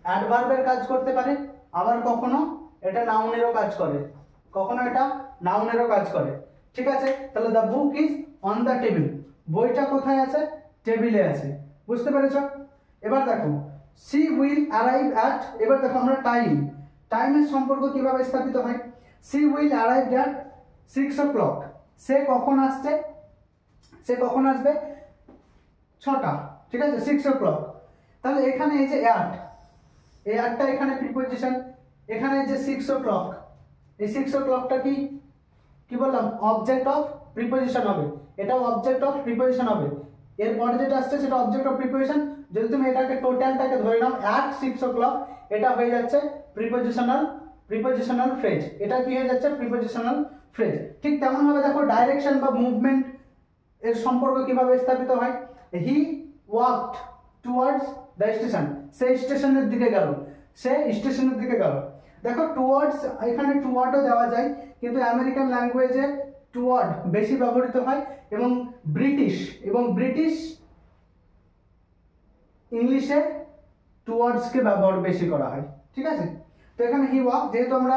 অ্যাডভার্বের কাজ করতে পারে, আবার কখনো এটা নাউনেরও কাজ করে, ঠিক আছে, তাহলে the book is on the table, বইটা কোথায় আছে, টেবিলে আছে। বুঝতে পেরেছ? এবার দেখো সি উইল অ্যারাইভ অ্যাট, এবার দেখো আমরা টাইমের সম্পর্ক কিভাবে স্থাপিত হয়। She will arrive at 6 o'clock, সে কখন আসবে 6টা, ঠিক আছে, 6 o'clock। তাহলে এখানে এই যে এই অ্যাটটা এখানে প্রিপজিশন, এখানে যে 6 o'clock, এই 6 o'clockটা কি বললাম, অবজেক্ট অফ প্রিপজিশন হবে, এটাও অবজেক্ট অফ প্রিপজিশন হবে। এরপরে যেটা আসছে সেটা অবজেক্ট অফ প্রিপজিশন। যদি তুমি এটাকে টোটালটাকে ধরে নাও অ্যাট 6 o'clock, এটা হয়ে যাচ্ছে প্রিপজিশনাল ফ্রেজ, এটা কি হয়ে যাচ্ছে প্রিপজিশনাল ফ্রেজ। ঠিক তেমন ভাবে দেখো ডাইরেকশন বা মুভমেন্ট এর সম্পর্ক কিভাবে স্থাপিত হয়। হি ওয়াকড টুয়ার্ডস দ্য স্টেশন, সে স্টেশনের দিকে গেল, দেখো টুয়ার্ডস, এখানে টুয়ার্ডও দেওয়া যায়, কিন্তু আমেরিকান ল্যাঙ্গুয়েজে টুয়ার্ড বেশি ব্যবহৃত হয়, এবং ব্রিটিশ ইংলিশে টুয়ার্ডসকে ব্যবহার বেশি করা হয়। ঠিক আছে, তো এখানে হি ওয়াক, যেহেতু আমরা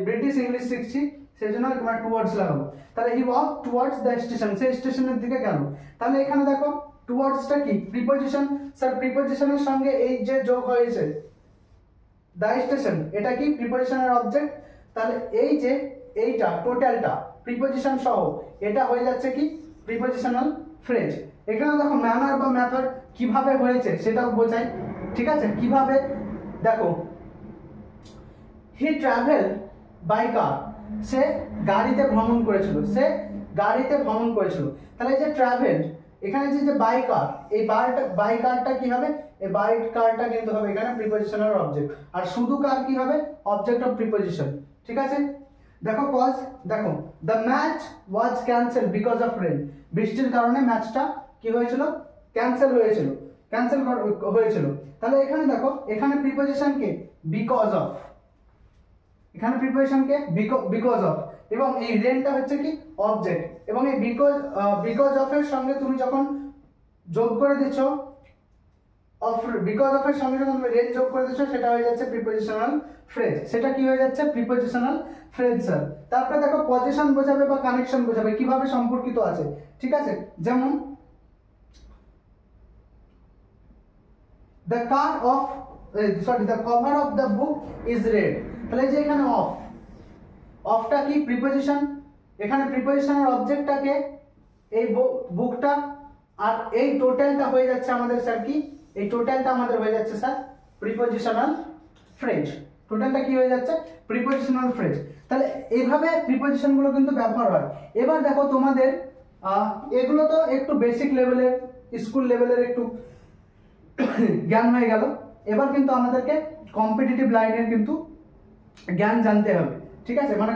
ব্রিটিশ ইংলিশ শিখছি সেই জন্য আমরা টুয়ার্ডস লাগাবো। তাহলে হি ওয়াক টুয়ার্ডস দ্য স্টেশন, সেই স্টেশনের দিকে গেল। তাহলে এখানে দেখো টুয়ার্ডসটা কি প্রিপজিশন, স্যার প্রিপজিশনের সঙ্গে এই যে যোগ হয়েছে দ্য স্টেশন, এটা কি প্রিপজিশনের অবজেক্ট। তাহলে এই যে এইটা টোটালটা প্রিপজিশন সহ, এটা হয়ে যাচ্ছে কি প্রিপজিশনাল ফ্রেজ। এখানে দেখো ম্যানার বা মেথড কিভাবে হয়েছে সেটাও বোঝাই। ঠিক আছে, কিভাবে দেখো, হি ট্রাভেল বাই কার, সে গাড়িতে ভ্রমণ করেছিল, তাহলে এই যে ট্রাভেল, এখানে যে বাই কার, এই বাই কারটা কি হবে, এই বাই কারটা কিন্তু হবে এখানে প্রিপজিশনাল অবজেক্ট, আর শুধু কার কি হবে, অবজেক্ট অফ প্রিপজিশন। ঠিক আছে, দেখো the match was cancel because of rain, বৃষ্টির কারণে ম্যাচটা কি হয়েছিল, ক্যান্সেল হয়েছিল। তাহলে এখানে দেখো, এখানে preposition K because of, because of, এবং এই রেনটা হচ্ছে কি অবজেক্ট, এবং এই বিকজ অফ এর সঙ্গে তুমি যখন যোগ করে দিচ্ছ অফ, বিকজ অফ এর সঙ্গে যখন তুমি রেঞ্জ যোগ করে দিচ্ছ সেটা হয়ে যাচ্ছে প্রিপোজিশনাল ফ্রেজ। সেটা কি হয়ে যাচ্ছে? Prepositional phrase sir. তারপরে দেখো পজিশন বোঝাবে বা কানেকশন বোঝাবে, কিভাবে সম্পর্কিত আছে, ঠিক আছে? যেমন the car of the cover of the book is red, তাহলে যে এখানে অফ, অফটা কি? প্রিপোজিশন। এখানে প্রিপোজিশনের অবজেক্টটাকে এই বুকটা, আর এই টোটালটা হয়ে যাচ্ছে আমাদের স্যার কি? এই টোটালটা আমাদের হয়ে যাচ্ছে স্যার প্রিপোজিশনাল ফ্রেজ। টোটালটা কি হয়ে যাচ্ছে? Prepositional phrase. তাহলে এইভাবে প্রিপোজিশন গুলো কিন্তু ব্যবহার হয়। এবার দেখো তোমাদের এগুলো তো একটু বেসিক লেভেলের, স্কুল লেভেলের একটু জ্ঞান হয়ে গেল। এবার কিন্তু আমাদেরকে কম্পিটিটিভ লাইনের কিন্তু জ্ঞান জানতে হবে, ঠিক আছে? মানে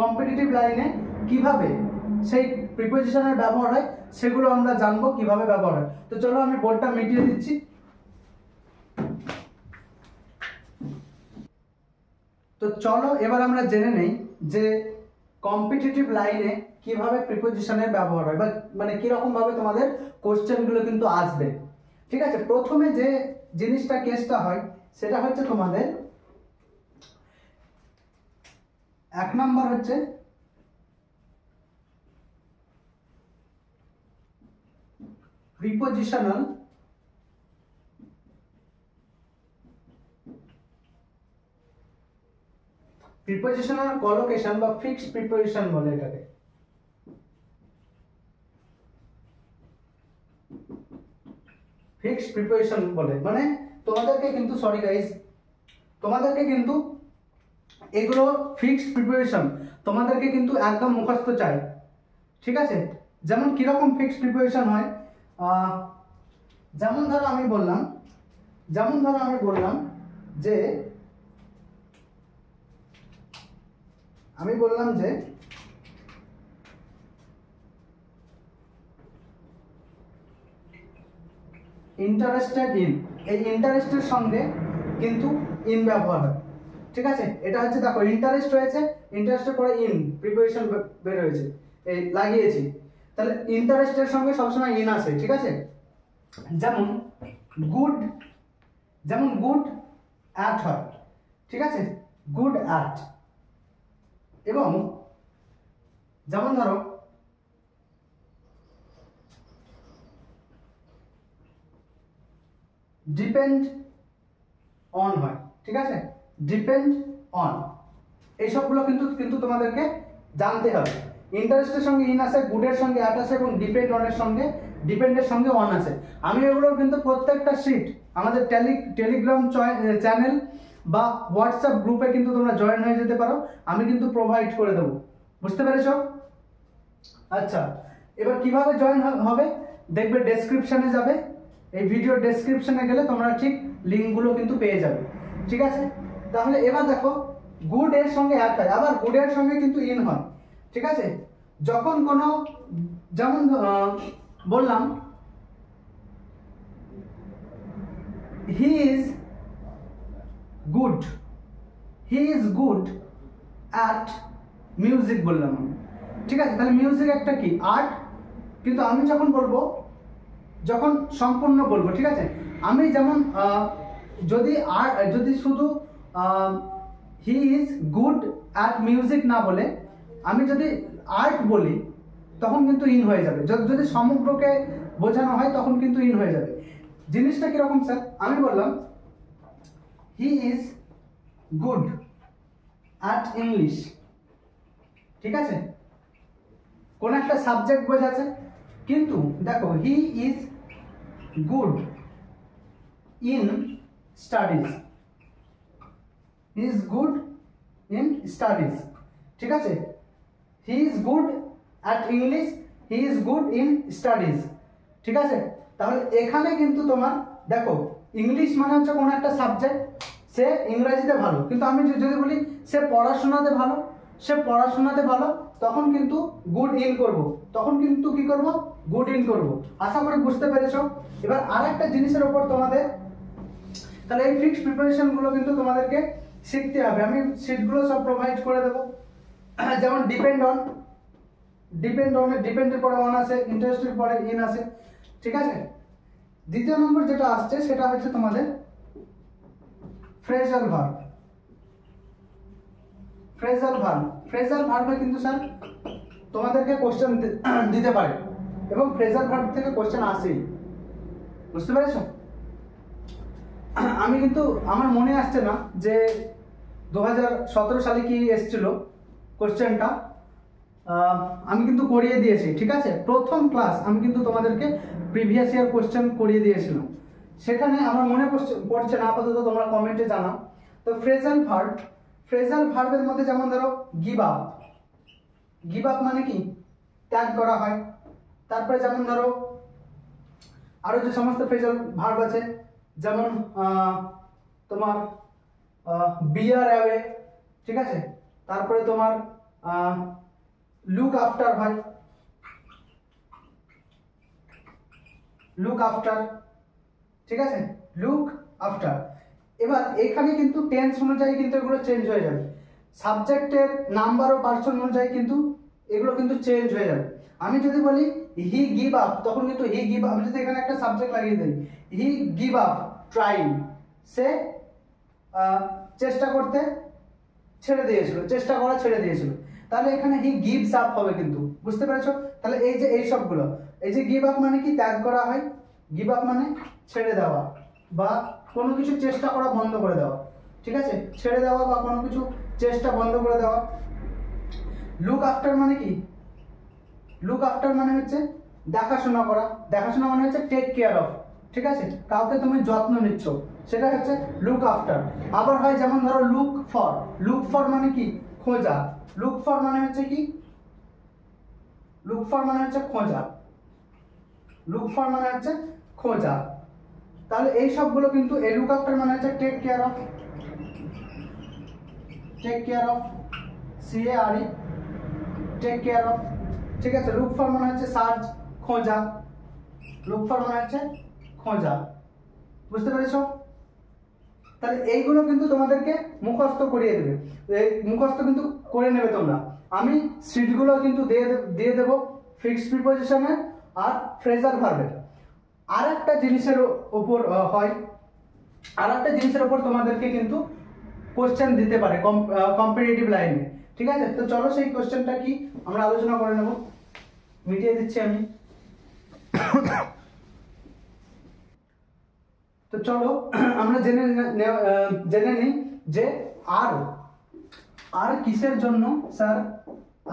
কম্পিটিটিভ লাইনে কিভাবে সেই প্রিপোজিশনের ব্যবহার হয় সেগুলো আমরা জানবো কিভাবে ব্যবহার হয়। তো চলো আমি বোর্ডটা মিটিয়ে দিচ্ছি। তো চলো এবার আমরা জেনে নেই যে কম্পিটিটিভ লাইনে কিভাবে প্রিপোজিশনের ব্যবহার হয়, বা মানে কিরকম ভাবে তোমাদের কোশ্চেনগুলো কিন্তু আসবে, ঠিক আছে? প্রথমে যে জিনিসটা কেসটা হয় সেটা হচ্ছে তোমাদের 1 নাম্বার হচ্ছে প্রিপোজিশনাল কলোকেশন বা ফিক্সড প্রিপোজিশন বলে এটাকে। ফিক্সড প্রিপোজিশন বলে মানে তোমাদেরকে কিন্তু, সরি গাইস, তোমাদেরকে কিন্তু এগুলো ফিক্সড প্রিপোজিশন তোমাদেরকে কিন্তু একদম মুখস্থ চাই, ঠিক আছে? যেমন কিরকম ফিক্সড প্রিপোজিশন হয়, যেমন ধরো আমি বললাম যে ইন্টারেস্টেড ইন, এই ইন্টারেস্টের সঙ্গে কিন্তু ইন ব্যবহার হয়, ঠিক আছে? এটা হচ্ছে দেখো ইন্টারেস্ট হয়েছে, ইন্টারেস্টের পরে ইন প্রিপোজিশন বের হয়েছে, এই লাগিয়েছি, তাহলে ইন্টারেস্টের সঙ্গে সবসময় ইন আসে, ঠিক আছে? যেমন গুড অ্যাট হয়, ঠিক আছে? Good at. এবং যেমন ধরো ডিপেন্ড অন হয়, ঠিক আছে? ডিপেন্ড অন, এইসবগুলো কিন্তু তোমাদেরকে জানতে হবে। ইন্টারেস্টের সঙ্গে ইন আসে, গুডের সঙ্গে অ্যাট আসে, এবং ডিপেন্ডের সঙ্গে অন আসে। আমি এগুলোর কিন্তু প্রত্যেকটা শিট আমাদের টেলিগ্রাম চ্যানেল বা হোয়াটসঅ্যাপ গ্রুপে কিন্তু তোমরা জয়েন হয়ে যেতে পারো, আমি কিন্তু প্রোভাইড করে দেবো, বুঝতে পেরেছো? আচ্ছা, এবার কিভাবে জয়েন হবে? দেখবে ডেসক্রিপশনে যাবে, এই ভিডিও ডেসক্রিপশনে গেলে তোমরা ঠিক লিঙ্কগুলো কিন্তু পেয়ে যাবে, ঠিক আছে? তাহলে এবার দেখো গুড এর সঙ্গে অ্যাড হয়, আবার গুড এর সঙ্গে কিন্তু ইন হয়, ঠিক আছে? যখন কোনো, যেমন বললাম he is good at music বললাম আমি, ঠিক আছে? তাহলে মিউজিক একটা কি? আর্ট। কিন্তু আমি যখন বলবো, যখন সম্পূর্ণ বলবো, ঠিক আছে? আমি যেমন যদি শুধু he is good at music না বলে আমি যদি আর্ট বলি তখন কিন্তু ইন হয়ে যাবে। যদি সমগ্রকে বোঝানো হয় তখন কিন্তু ইন হয়ে যাবে। জিনিসটা কিরকম স্যার? আমি বললাম he is good at English, ঠিক আছে? কোন একটা সাবজেক্ট বোঝাচ্ছে, কিন্তু দেখো he is good in studies, ঠিক আছে? He is good at English, he is good in studies, ঠিক আছে? তাহলে এখানে কিন্তু তোমার দেখো ইংলিশ মানে হচ্ছে কোনো একটা সাবজেক্ট, সে ইংরেজিতে ভালো, কিন্তু আমি যদি বলি সে পড়াশোনাতে ভালো, তখন কিন্তু গুড ইন করব, তখন কিন্তু কি করব? গুড ইন করব। আশা করি বুঝতে পেরেছো। এবার আরেকটা জিনিসের উপর তোমাদের, তাহলে এই ফিক্সড প্রিপারেশন গুলো কিন্তু তোমাদেরকে শিখতে হবে, আমি শিটগুলো সব প্রোভাইড করে দেবো। যেমন ডিপেন্ডের পরে অন আসে, ইন্টারেস্টের পরে ইন আসে, ঠিক আছে? দ্বিতীয় নম্বর যেটা আসছে সেটা হচ্ছে তোমাদের phrasal verb. Phrasal verb, phrasal ভার্বে কিন্তু স্যার তোমাদেরকে কোশ্চেন দিতে পারে এবং ফ্রেজাল ভার্ব থেকে কোশ্চেন আসেই, বুঝতে পেরেছো? আমি কিন্তু আমার মনে আসছে না যে 2017 সালে কি এসেছিল কোশ্চেনটা, আমি কিন্তু করিয়ে দিয়েছি, ঠিক আছে? প্রথম ক্লাস আমি কিন্তু তোমাদেরকে প্রিভিয়াস ইয়ার কোশ্চেন করিয়ে দিয়েছিলাম, সেখানে আমার মনে পড়ছে না, আপাতত তোমরা কমেন্টে জানাও। তো ফ্রেজাল ভার্ব, ফ্রেজাল ভার্বের মধ্যে যেমন ধরো গিভ আপ, গিভ আপ মানে কি ত্যাগ করা হয়। তারপরে যেমন ধরো আরো যে সমস্ত ফ্রেজাল ভার্ব আছে, যেমন তোমার বিয়ার অ্যাওয়ে, ঠিক আছে? তারপরে তোমার লুক আফটার হয়, লুক আফটার, ঠিক আছে? Look after. এবার এখানে কিন্তু টেন্স অনুযায়ী কিন্তু এগুলো চেঞ্জ হয়ে যাবে, সাবজেক্টের নাম্বার ও পার্সন অনুযায়ী কিন্তু এগুলো কিন্তু চেঞ্জ হয়ে যাবে। আমি যদি বলি হি গিভ আপ, তখন কিন্তু হি গিভ আপ, আমি যদি এখানে একটা সাবজেক্ট লাগিয়ে দিই হি গিভ আপ ট্রাইং, সে চেষ্টা করতে ছেড়ে দিয়েছিল, চেষ্টা করা ছেড়ে দিয়েছিল, তাহলে এখানে হি গিভস আপ হবে কিন্তু, বুঝতে পেরেছো? তাহলে এই যে এই সবগুলো, এই যে গিভ আপ মানে কি ত্যাগ করা হয়, গিভ আপ মানে ছেড়ে দেওয়া বা কোনো কিছু চেষ্টা করা বন্ধ করে দেওয়া, ঠিক আছে? ছেড়ে দেওয়া বা কোনো কিছু চেষ্টা বন্ধ করে দেওয়া। লুক আফটার মানে কি, লুক আফটার মানে হচ্ছে দেখাশোনা করা, দেখাশোনা মানে হচ্ছে টেক কেয়ার অফ, ঠিক আছে? কাউকে তুমি যত্ন নিচ্ছ, সেটা হচ্ছে লুক আফটার। আবার হয় যেমন ধরো লুক ফর, লুক ফর মানে কি খোঁজা, লুক ফর মানে হচ্ছে কি, লুক ফর মানে হচ্ছে খোঁজা, লুক ফর মানে হচ্ছে খোঁজা। তাহলে এই সবগুলো কিন্তু এই লুক আফটার মানে হচ্ছে take care of, take care of, CARE, take care of, ঠিক আছে? লুক ফর মানে হচ্ছে সার্চ, খোঁজা, লুক ফর মানে হচ্ছে খোঁজা, বুঝতে পেরেছো? তাহলে এইগুলো কিন্তু তোমাদেরকে মুখস্থ করিয়ে দেবে, এই মুখস্থ কিন্তু করে নেবে তোমরা। আমি সিটগুলো কিন্তু দিয়ে দেবো ফিক্সড প্রিপোজিশনের আর ফ্রেজাল ভার্বের। আর একটা জিনিসের উপর হয়, আর একটা জিনিসের উপর তোমাদেরকে কিন্তু কোশ্চেন দিতে পারে কম্পিটিটিভ লাইনে, ঠিক আছে? তো চলো সেই কোশ্চেনটা কি আমরা আলোচনা করে নেব, মিটিয়ে দিচ্ছি আমি। তো চলো আমরা জেনে নিই যে আর কিসের জন্য স্যার,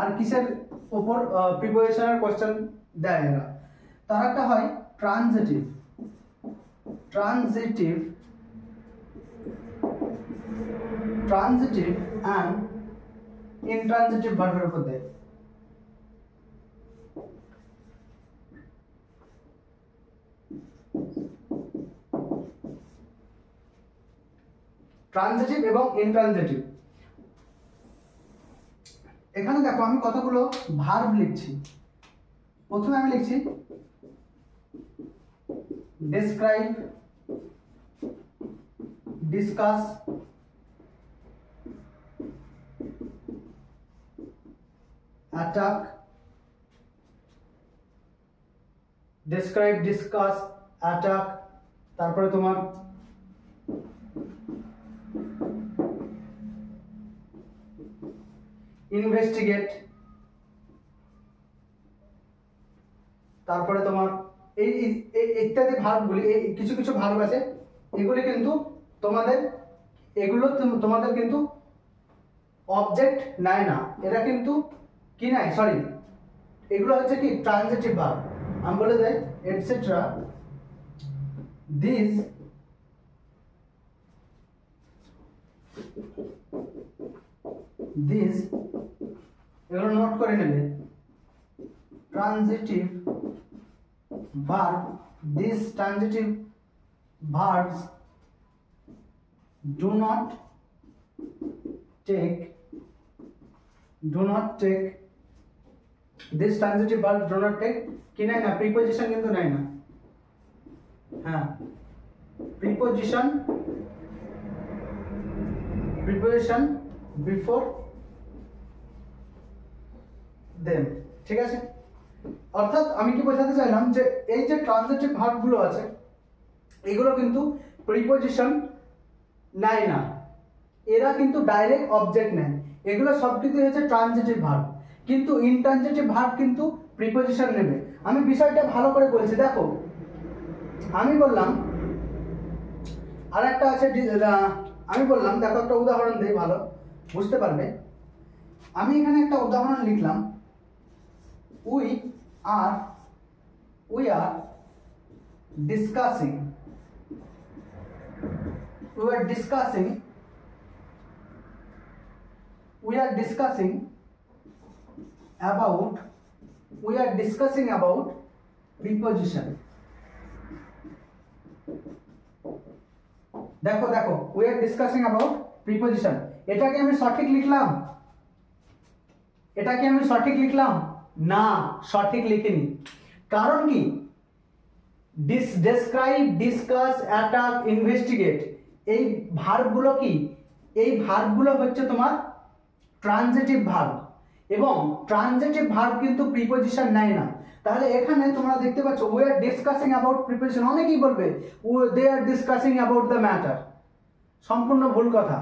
আর কিসের উপর প্রিপোজিশনের কোশ্চেন দেয় এরা। তার একটা হয় transitive, transitive, transitive and intransitive ভার্বের উপর দেয়। ট্রানজিটিভ এবং ইনট্রানজিটিভ। এখানে দেখো আমি কতগুলো ভার্ব লিখছি। প্রথমে আমি লিখছি describe, discuss, attack, describe, discuss, attack, তারপরে তোমার ইনভেস্টিগেট, তারপরে তোমার এই ইত্যাদি ভার্বগুলি, এই কিছু কিছু ভার্ব আছে, এগুলি কিন্তু তোমাদের কিন্তু অবজেক্ট নেয় না, এরা কিন্তু কি নেয়, সরি, এগুলো হচ্ছে কি ট্রানজিটিভ ভার্ব। আমি বলে দেই এটসেট্রা, দিস এগুলো নোট করে নেবে। Transitive verb, this transitive verbs do not take, this transitive verbs do not take কি নাই না, প্রিপোজিশন কিন্তু নাই না, হ্যাঁ প্রিপোজিশন বিফোর দেম, ঠিক আছে? অর্থাৎ আমি কি বোঝাতে চাইলাম যে এই যে ট্রানজিটিভ ভার্ব গুলো আছে, এগুলো কিন্তু প্রিপজিশন নেয় না, এরা কিন্তু ডাইরেক্ট অবজেক্ট নেয়। এগুলো সবকিছু হচ্ছে ট্রানজিটিভ ভার্ব, কিন্তু ইনট্রানজিটিভ ভার্ব কিন্তু প্রিপজিশন নেবে। আমি বিষয়টা ভালো করে বলছি, দেখো আমি বললাম আর একটা আছে, আমি বললাম দেখো একটা উদাহরণ দিই, ভালো বুঝতে পারবে। আমি এখানে একটা উদাহরণ লিখলাম, we are discussing we are discussing about preposition। দেখো দেখো we are discussing about preposition, এটা কি আমি সঠিক লিখলাম? এটা কি আমি সঠিক লিখলাম? না, সঠিক লিখিনি। কারণ কি, ডেসক্রাইব, ডিসকাস, অ্যাটাক, ইনভেস্টিগেট, এই ভার্বগুলো কি, এই ভার্বগুলো হচ্ছে তোমার ট্রানজিটিভ ভার্ব, এবং ট্রানজিটিভ ভার্ব কিন্তু প্রিপজিশন নেয় না। তাহলে এখানে তোমরা দেখতে পাচ্ছ we are discussing about preposition, অনেকেই বলবে they are discussing about the matter, সম্পূর্ণ ভুল কথা।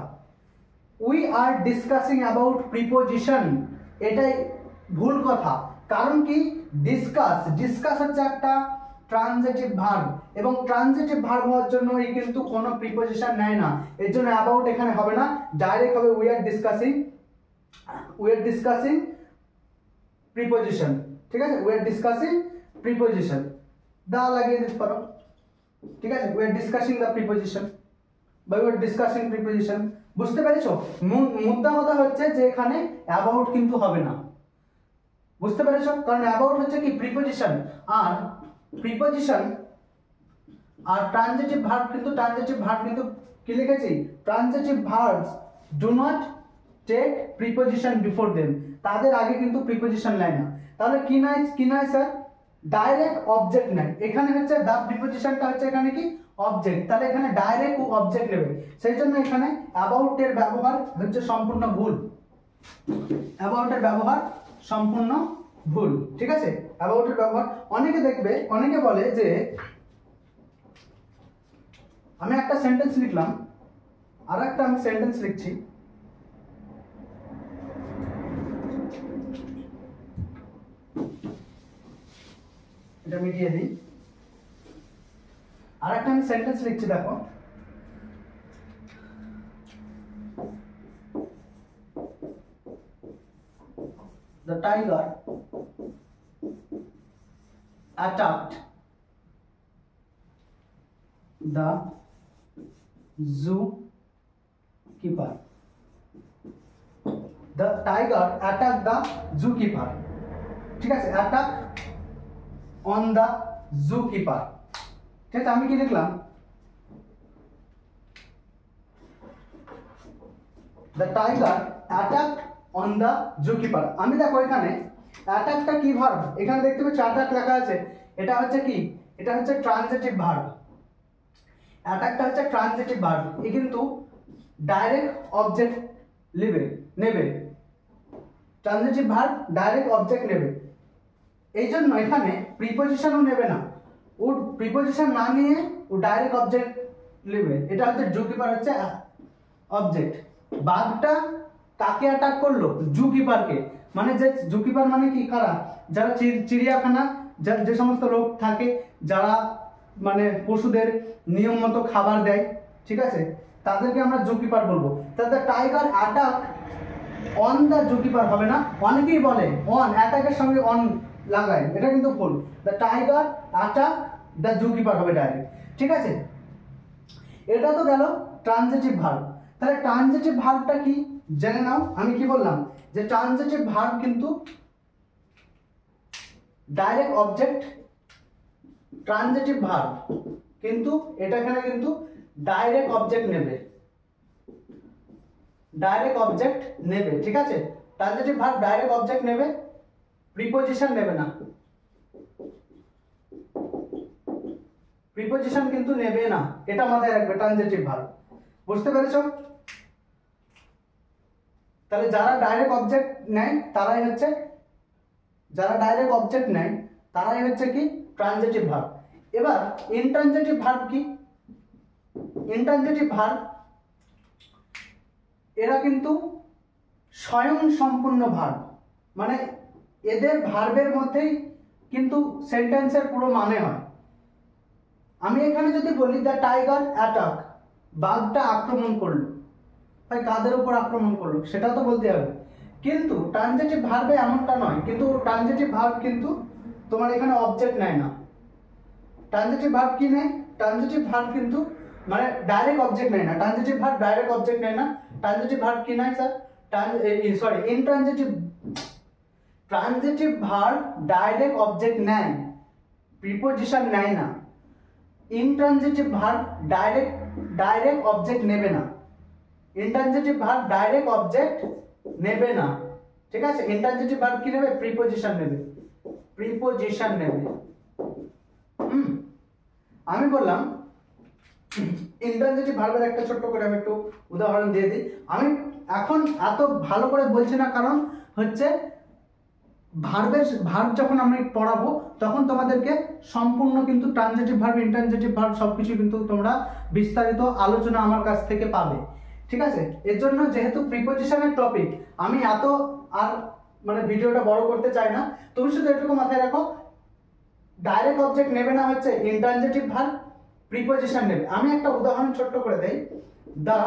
We are discussing about preposition, এটাই ভুল কথা। কারণ কি, ডিসকাস হচ্ছে একটা ট্রানজিটিভ ভার্ব, এবং ট্রানজিটিভ ভার্ব হওয়ার জন্য এই কিন্তু কোনো প্রিপজিশন নেয় না, এর জন্য অ্যাবাউট এখানে হবে না, ডাইরেক্ট হবে উই আর ডিসকাসিং প্রিপজিশন। ঠিক আছে, উই আর ডিসকাসিং প্রিপজিশন দা লাগিয়ে দিতে পারো। ঠিক আছে, we are discussing the preposition বা উই আর ডিসকাসিং প্রিপজিশন। বুঝতে পেরেছো? মুদ্রা কথা হচ্ছে যে এখানে অ্যাবাউট কিন্তু হবে না, বুঝতে পেরেছো? কারণ অ্যাবাউট হচ্ছে কি প্রিপজিশন, আর ট্রানজিটিভ ভার্ব কিন্তু কি লিখেছি, transitive verbs do not take preposition before them, তাদের আগে কিন্তু প্রিপজিশন নেয় না। তাহলে কি নয় স্যার, ডাইরেক্ট অবজেক্ট নেয়। এখানে হচ্ছে দা প্রিপজিশনটা হচ্ছে এখানে কি অবজেক্ট, তাহলে এখানে ডাইরেক্ট অবজেক্ট নেবে, সেই জন্য এখানে অ্যাবাউট এর ব্যবহার হচ্ছে সম্পূর্ণ ভুল, অ্যাবাউট এর ব্যবহার সম্পূর্ণ ভুল। ঠিক আছে, অ্যাবাউট এর ব্যবহার অনেকে বলে যে আমি একটা সেন্টেন্স লিখলাম, আর একটা আমি সেন্টেন্স লিখছি, এটা মিটিয়ে দিই, আর একটা আমি সেন্টেন্স লিখছি, দেখো the tiger attacked the zookeeper, the tiger attacked the zookeeper। ঠিক আছে, অ্যাটাক অন দ্য জুকিপার। ঠিক আছে, আমি কি লিখলাম, the tiger attack on the zookeeper. আমি দেখো এখানে অ্যাটাকটা কি ভার্ব, এখানে দেখতে পাচ্ছ অ্যাটাক লেখা আছে, এটা হচ্ছে কি, এটা হচ্ছে ট্রানজিটিভ ভার্ব, অ্যাটাকটা হচ্ছে ট্রানজিটিভ ভার্ব, এ কিন্তু ডাইরেক্ট অবজেক্ট নেবে, ট্রানজিটিভ ভার্ব ডাইরেক্ট অবজেক্ট নেবে, এই জন্য এখানে প্রিপজিশনও নেবে না, ও প্রিপজিশন না নিয়ে ও ডাইরেক্ট অবজেক্ট নেবে। এটা হচ্ছে জুকিপার হচ্ছে অবজেক্ট। বাঘটা কাকে অ্যাটাক করলো, জুকিপারকে, মানে যে জুকিপার মানে কি, কারা, যারা চিড়িয়াখানা যে সমস্ত লোক থাকে, যারা মানে পশুদের নিয়ম মতো খাবার দেয়, ঠিক আছে, তাদেরকে আমরা জুকিপার বলবো। তাহলে টাইগার অ্যাটাক অন দ্য জুকিপার হবে না, অনেকেই বলে অন, অ্যাটাকের সঙ্গে অন লাগায়, এটা কিন্তু ভুল, দ্য টাইগার অ্যাটাক দ্য জুকিপার হবে ডাইরেক্ট। ঠিক আছে, এটা তো গেল ট্রানজিটিভ ভার্ব। তাহলে ট্রানজিটিভ ভার্বটা কি জেনে নাও। আমি কি বললাম যে ট্রানজিটিভ ভার্ব কিন্তু ডাইরেক্ট অবজেক্ট, ট্রানজিটিভ ভার্ব কিন্তু এটা এখানে কিন্তু ডাইরেক্ট অবজেক্ট নেবে, ঠিক আছে, ট্রানজিটিভ ভার্ব ডাইরেক্ট অবজেক্ট নেবে, প্রিপজিশন নেবে না, প্রিপজিশন কিন্তু নেবে না, এটা মাথায় রাখবে ট্রানজিটিভ ভার্ব। বুঝতে পেরেছো? তাহলে যারা ডাইরেক্ট অবজেক্ট নেয় তারাই হচ্ছে কি ট্রানজিটিভ ভার্ব। এবার ইনট্রানজিটিভ ভার্ব কি, ইনট্রানজিটিভ ভার্ব এরা কিন্তু স্বয়ং সম্পূর্ণ ভার্ব, মানে এদের ভার্বের মধ্যেই কিন্তু সেন্টেন্সের পুরো মানে হয়। আমি এখানে যদি বলি দ্য টাইগার অ্যাটাক, বাঘটা আক্রমণ করলো, ভাই কাদের উপর আক্রমণ করলো সেটা তো বলতে হবে। কিন্তু ট্রানজিটিভ ভার্বে এমনটা নয়, কিন্তু ট্রানজিটিভ ভার্ব কিন্তু তোমার এখানে অবজেক্ট নেয় না। ট্রানজিটিভ ভার্ব কি নেয়? ট্রানজিটিভ ভার্ব কিন্তু মানে ডাইরেক্ট অবজেক্ট নেয় না। ট্রানজিটিভ ভার্ব ডাইরেক্ট অবজেক্ট নেয় না। ট্রানজিটিভ ভার্ব কি নেয় sir? Transitive verb direct object নেয়, প্রিপোজিশন নেয় না। ইনট্রানজিটিভ ভার্ব ডাইরেক্ট অবজেক্ট নেবে না। ইনট্রানজিটিভ ভার্ব ডাইরেক্ট অবজেক্ট নেবে না, ঠিক আছে? ইনট্রানজিটিভ ভার্ব কি নেবে? প্রিপোজিশন নেবে, প্রিপোজিশন নেবে। আমি বললাম ইনট্রানজিটিভ ভার্বের একটা ছোট্ট করে আমি একটু উদাহরণ দিয়ে দিই। আমি এখন এত ভালো করে বলছি না, কারণ হচ্ছে ভার্ব যখন আমি পড়াবো তখন তোমাদেরকে সম্পূর্ণ কিন্তু ট্রানজিটিভ ভার্ব, ইনট্রানজিটিভ ভার্ব সবকিছু কিন্তু তোমরা বিস্তারিত আলোচনা আমার কাছ থেকে পাবে, ঠিক আছে? এর জন্য যেহেতু প্রিপোজিশনের টপিক, আমি এত আর মানে ভিডিওটা বড় করতে চাই না। তুমি শুধু এটুকু মাথায় রাখো, ডাইরেক্ট অবজেক্ট নেবে না হচ্ছে ইনট্রানজিটিভ ভার্ব, প্রিপোজিশন নেবে। আমি একটা উদাহরণ ছোট্ট করে দেই। The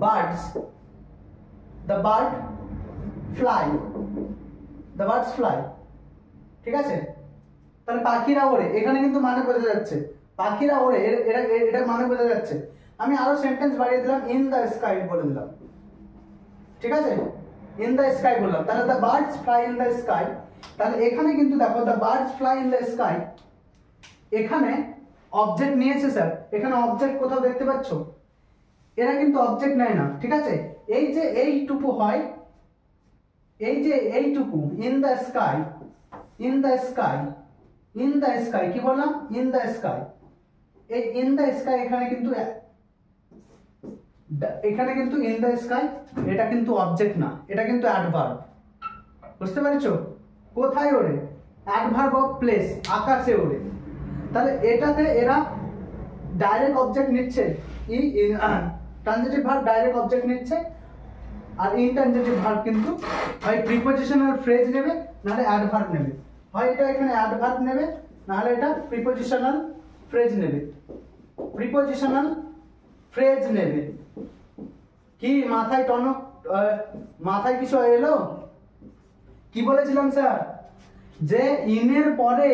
bird fly, the birds fly, ঠিক আছে? তাহলে পাখিরা ওড়ে, এখানে কিন্তু মানে বোঝা যাচ্ছে পাখিরা ওড়ে, এটা মানে বোঝা যাচ্ছে। আমি আরো সেন্টেন্স বাড়িয়ে দিলাম, ইন দ্য স্কাই বলে দিলাম, ঠিক আছে? ইন দ্য স্কাই বললাম, তাহলে the birds fly in the sky. তাহলে এখানে কিন্তু দেখো the birds fly in the sky, এখানে অবজেক্ট নিয়েছে স্যার। এখানে অবজেক্ট কোথাও দেখতে পাচ্ছ? এরা কিন্তু অবজেক্ট নেয় না, ঠিক আছে? এই যে এইটুকু হয়, এই যে এইটুকু, in the sky, in the sky, in the sky, কি বললাম? In the sky. এই ইন দ্য স্কাই এখানে কিন্তু ইন দ্য স্কাই এটা কিন্তু অবজেক্ট না, এটা কিন্তু অ্যাডভার্ব। বুঝতে পারছো? কোথায় ওড়ে? অ্যাডভার্ব অফ প্লেস, আকাশে ওড়ে। তাহলে এটাতে এরা ডাইরেক্ট অবজেক্ট নিচ্ছে, ট্রানজিটিভ ভার্ব ডাইরেক্ট অবজেক্ট নিচ্ছে, আর ইনট্রানজিটিভ ভার্ব কিন্তু হয় প্রিপোজিশনাল ফ্রেজ নেবে, নাহলে অ্যাডভার্ব নেবে। হয় এটা এখানে অ্যাডভার্ব নেবে, নাহলে এটা প্রিপোজিশনাল ফ্রেজ নেবে, প্রিপোজিশনাল ফ্রেজ নেবে। কি মাথায় মাথায় কিছু এলো? কি বলেছিলাম স্যার? যে ইনের পরে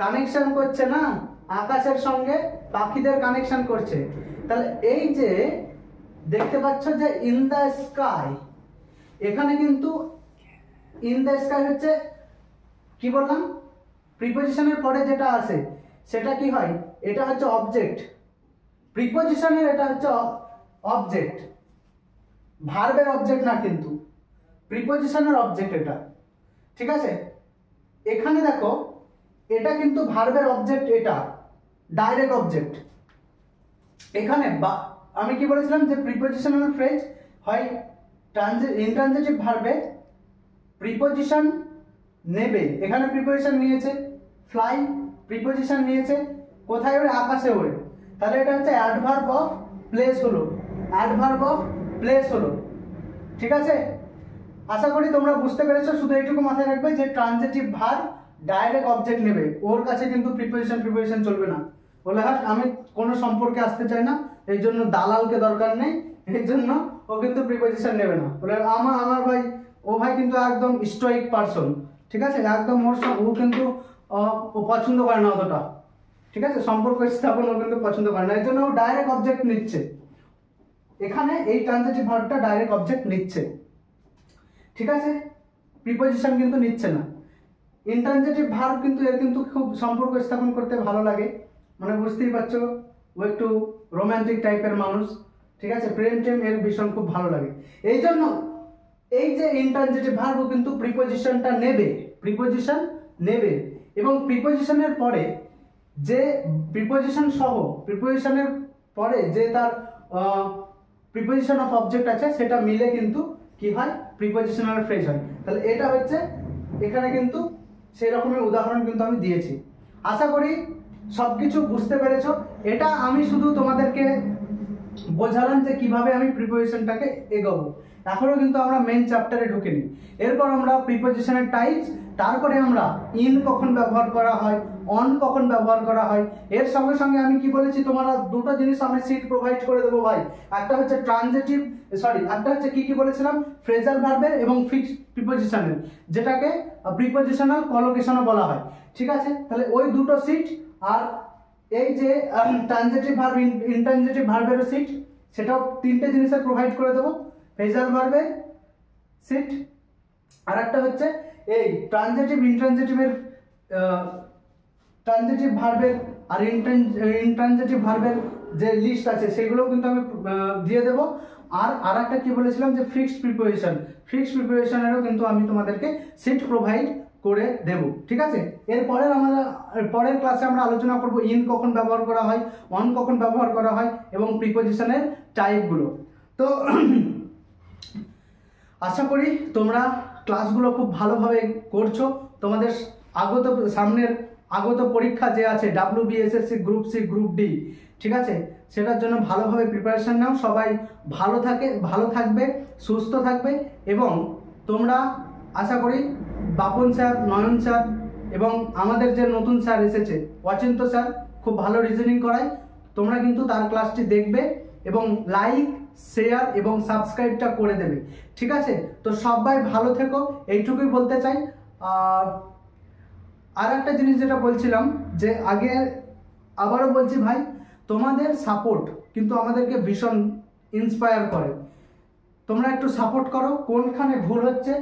কানেকশন করছে না, আকাশের সঙ্গে পাখিদের কানেকশন করছে। তাহলে এই যে দেখতে পাচ্ছ যে ইন দ্য স্কাই, এখানে কিন্তু ইন দ্য স্কাই হচ্ছে কি বললাম? প্রিপোজিশনের পরে যেটা আসে সেটা কি হয়? এটা হচ্ছে অবজেক্ট। প্রিপোজিশনের এটা হচ্ছে অবজেক্ট, ভার্বের অবজেক্ট না, কিন্তু প্রিপোজিশনের অবজেক্ট এটা, ঠিক আছে? এখানে দেখো এটা কিন্তু ভার্বের অবজেক্ট, এটা ডাইরেক্ট অবজেক্ট। এখানে আমি কি বলেছিলাম যে প্রিপোজিশনাল ফ্রেজ হয় ইনট্রানজিটিভ ভার্বে প্রিপোজিশন নেবে। এখানে প্রিপোজিশন নিয়েছে, ফ্লাই প্রিপোজিশন নিয়েছে, কোথায় ওড়ে? আকাশে ওড়ে। তাহলে এটা হচ্ছে অ্যাডভার্ব অফ প্লেস হলো, অ্যাডভার্ব অফ প্লেস হলো, ঠিক আছে? আশা করি তোমরা বুঝতে পেরেছো। শুধু এইটুকু মাথায় রাখবে যে ট্রানজিটিভ ভার্ব ডাইরেক্ট অবজেক্ট নেবে, ওর কাছে কিন্তু প্রিপোজিশন চলবে না। বলে হ্যাঁ আমি কোনো সম্পর্কে আসতে চাই না, এই জন্য দালালকে দরকার নেই, এই জন্য ও কিন্তু প্রিপোজিশন নেবে না। বলে আমার ভাই, ও ভাই কিন্তু একদম স্টোইক পারসন, ঠিক আছে? একদম ও কিন্তু ও পছন্দ করে না অতটা, ঠিক আছে? সম্পর্ক স্থাপন ও কিন্তু পছন্দ করে না, এই জন্য ও ডাইরেক্ট অবজেক্ট নিচ্ছে। এখানে এই ট্রানজিটিভ ভার্বটা ডাইরেক্ট অবজেক্ট নিচ্ছে, ঠিক আছে? প্রিপোজিশন কিন্তু নিচ্ছে না। ইনট্রানজিটিভ ভার্ব কিন্তু এর কিন্তু খুব সম্পর্ক স্থাপন করতে ভালো লাগে, মানে বুঝতেই পারছো ও একটু রোমান্টিক টাইপের মানুষ, ঠিক আছে? প্রেম টেম এর ভীষণ খুব ভালো লাগে। এই জন্য এই যে ইনট্রানজিটিভ ভার্ব কিন্তু প্রিপোজিশনটা নেবে, প্রিপোজিশন নেবে, এবং প্রিপোজিশনের পরে যে প্রিপোজিশন সহ প্রিপোজিশনের পরে যে তার প্রিপোজিশন অফ অবজেক্ট আছে সেটা মিলে কিন্তু কি হয়? প্রিপোজিশনাল ফ্রেজ হয়। তাহলে এটা হচ্ছে এখানে কিন্তু সেই রকমের উদাহরণ কিন্তু আমি দিয়েছি। আশা করি সব কিছু বুঝতে পেরেছো। এটা আমি শুধু তোমাদেরকে বোঝালাম যে কিভাবে আমি প্রিপোজিশনটাকে এগোবো। এখনো কিন্তু আমরা মেন চ্যাপ্টারে ঢুকিনি। এরপর আমরা প্রিপোজিশনের টাইপস, তারপরে আমরা ইন কখন ব্যবহার করা হয়, অন কখন ব্যবহার করা হয়। এর সঙ্গে সঙ্গে আমি কি বলেছি, তোমরা দুটো জিনিস আমি সিট প্রোভাইড করে দেবো ভাই। একটা হচ্ছে ট্রানজিটিভ, একটা হচ্ছে কি বলেছিলাম, ফ্রেজাল ভার্বের এবং ফিক্সড প্রিপোজিশনের, যেটাকে প্রিপোজিশনাল কলোকেশনও বলা হয়। ঠিক আছে, তাহলে ওই দুটো সিট, আর এই যে ট্রানজিটিভ ভার্ব, ইনট্রানজিটিভ ভার্বেরও সিট, সেটাও তিনটে জিনিসের প্রোভাইড করে দেবো। ফ্রেজাল ভার্বের সিট, আর একটা হচ্ছে এই ট্রানজিটিভ ইনট্রানজিটিভের, ট্রানজিটিভ ভার্বের আর ইনট্রানজিটিভ ভার্বের যে লিস্ট আছে সেগুলো কিন্তু আমি দিয়ে দেবো। আর একটা কি বলেছিলাম যে ফিক্সড প্রিপোজিশনেরও কিন্তু আমি তোমাদেরকে সিট প্রোভাইড করে দেব। ঠিক আছে, পরের ক্লাসে আমরা আলোচনা করব ইন কখন ব্যবহার করা হয়, অন কখন ব্যবহার করা হয় এবং প্রিপোজিশনের টাইপগুলো। তো আশা করি তোমরা ক্লাসগুলো খুব ভালোভাবে করছো। তোমাদের সামনের আগত পরীক্ষা যে আছে WBSSC group C, group D, ঠিক আছে, সেটার জন্য ভালোভাবে প্রিপারেশন নাও। সবাই ভালো থাকবে, সুস্থ থাকবে, এবং তোমরা আশা করি বাপন স্যার, নয়ন স্যার এবং আমাদের যে নতুন স্যার এসেছে অচিন্ত স্যার, খুব ভালো রিজনিং করায়। তোমরা কিন্তু তার ক্লাসটি দেখবে এবং লাইক, শেয়ার এবং সাবস্ক্রাইবটা করে দেবে। ঠিক আছে, তো সবাই ভালো থেকো, এইটুকুই বলতে চাই। আর একটা জিনিস যেটা বলছিলাম, যে আবারও বলছি ভাই, তোমাদের সাপোর্ট কিন্তু আমাদেরকে ভীষণ ইন্সপায়ার করে। তোমরা একটু সাপোর্ট করো, কোনখানে ভুল হচ্ছে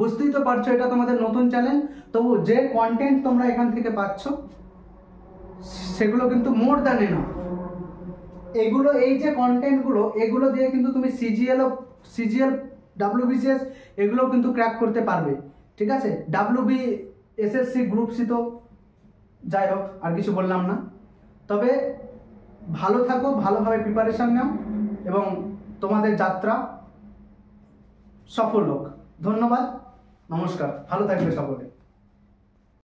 বুঝতেই তো পারছো, এটা তোমাদের নতুন চ্যানেল। তবু যে কন্টেন্ট তোমরা এখান থেকে পাচ্ছ সেগুলো কিন্তু মোর দ্যান এনাফ। এই যে কন্টেন্টগুলো, এগুলো দিয়ে কিন্তু তুমি সিজিএল, WBCS এগুলো কিন্তু ক্র্যাক করতে পারবে। ঠিক আছে, WBSSC গ্রুপ সি তো যাই হোক, আর কিছু বললাম না। তবে ভালো থাকো, ভালোভাবে প্রিপারেশন নাও এবং তোমাদের যাত্রা সফল হোক। ধন্যবাদ, নমস্কার, ভালো থাকবে সকলে।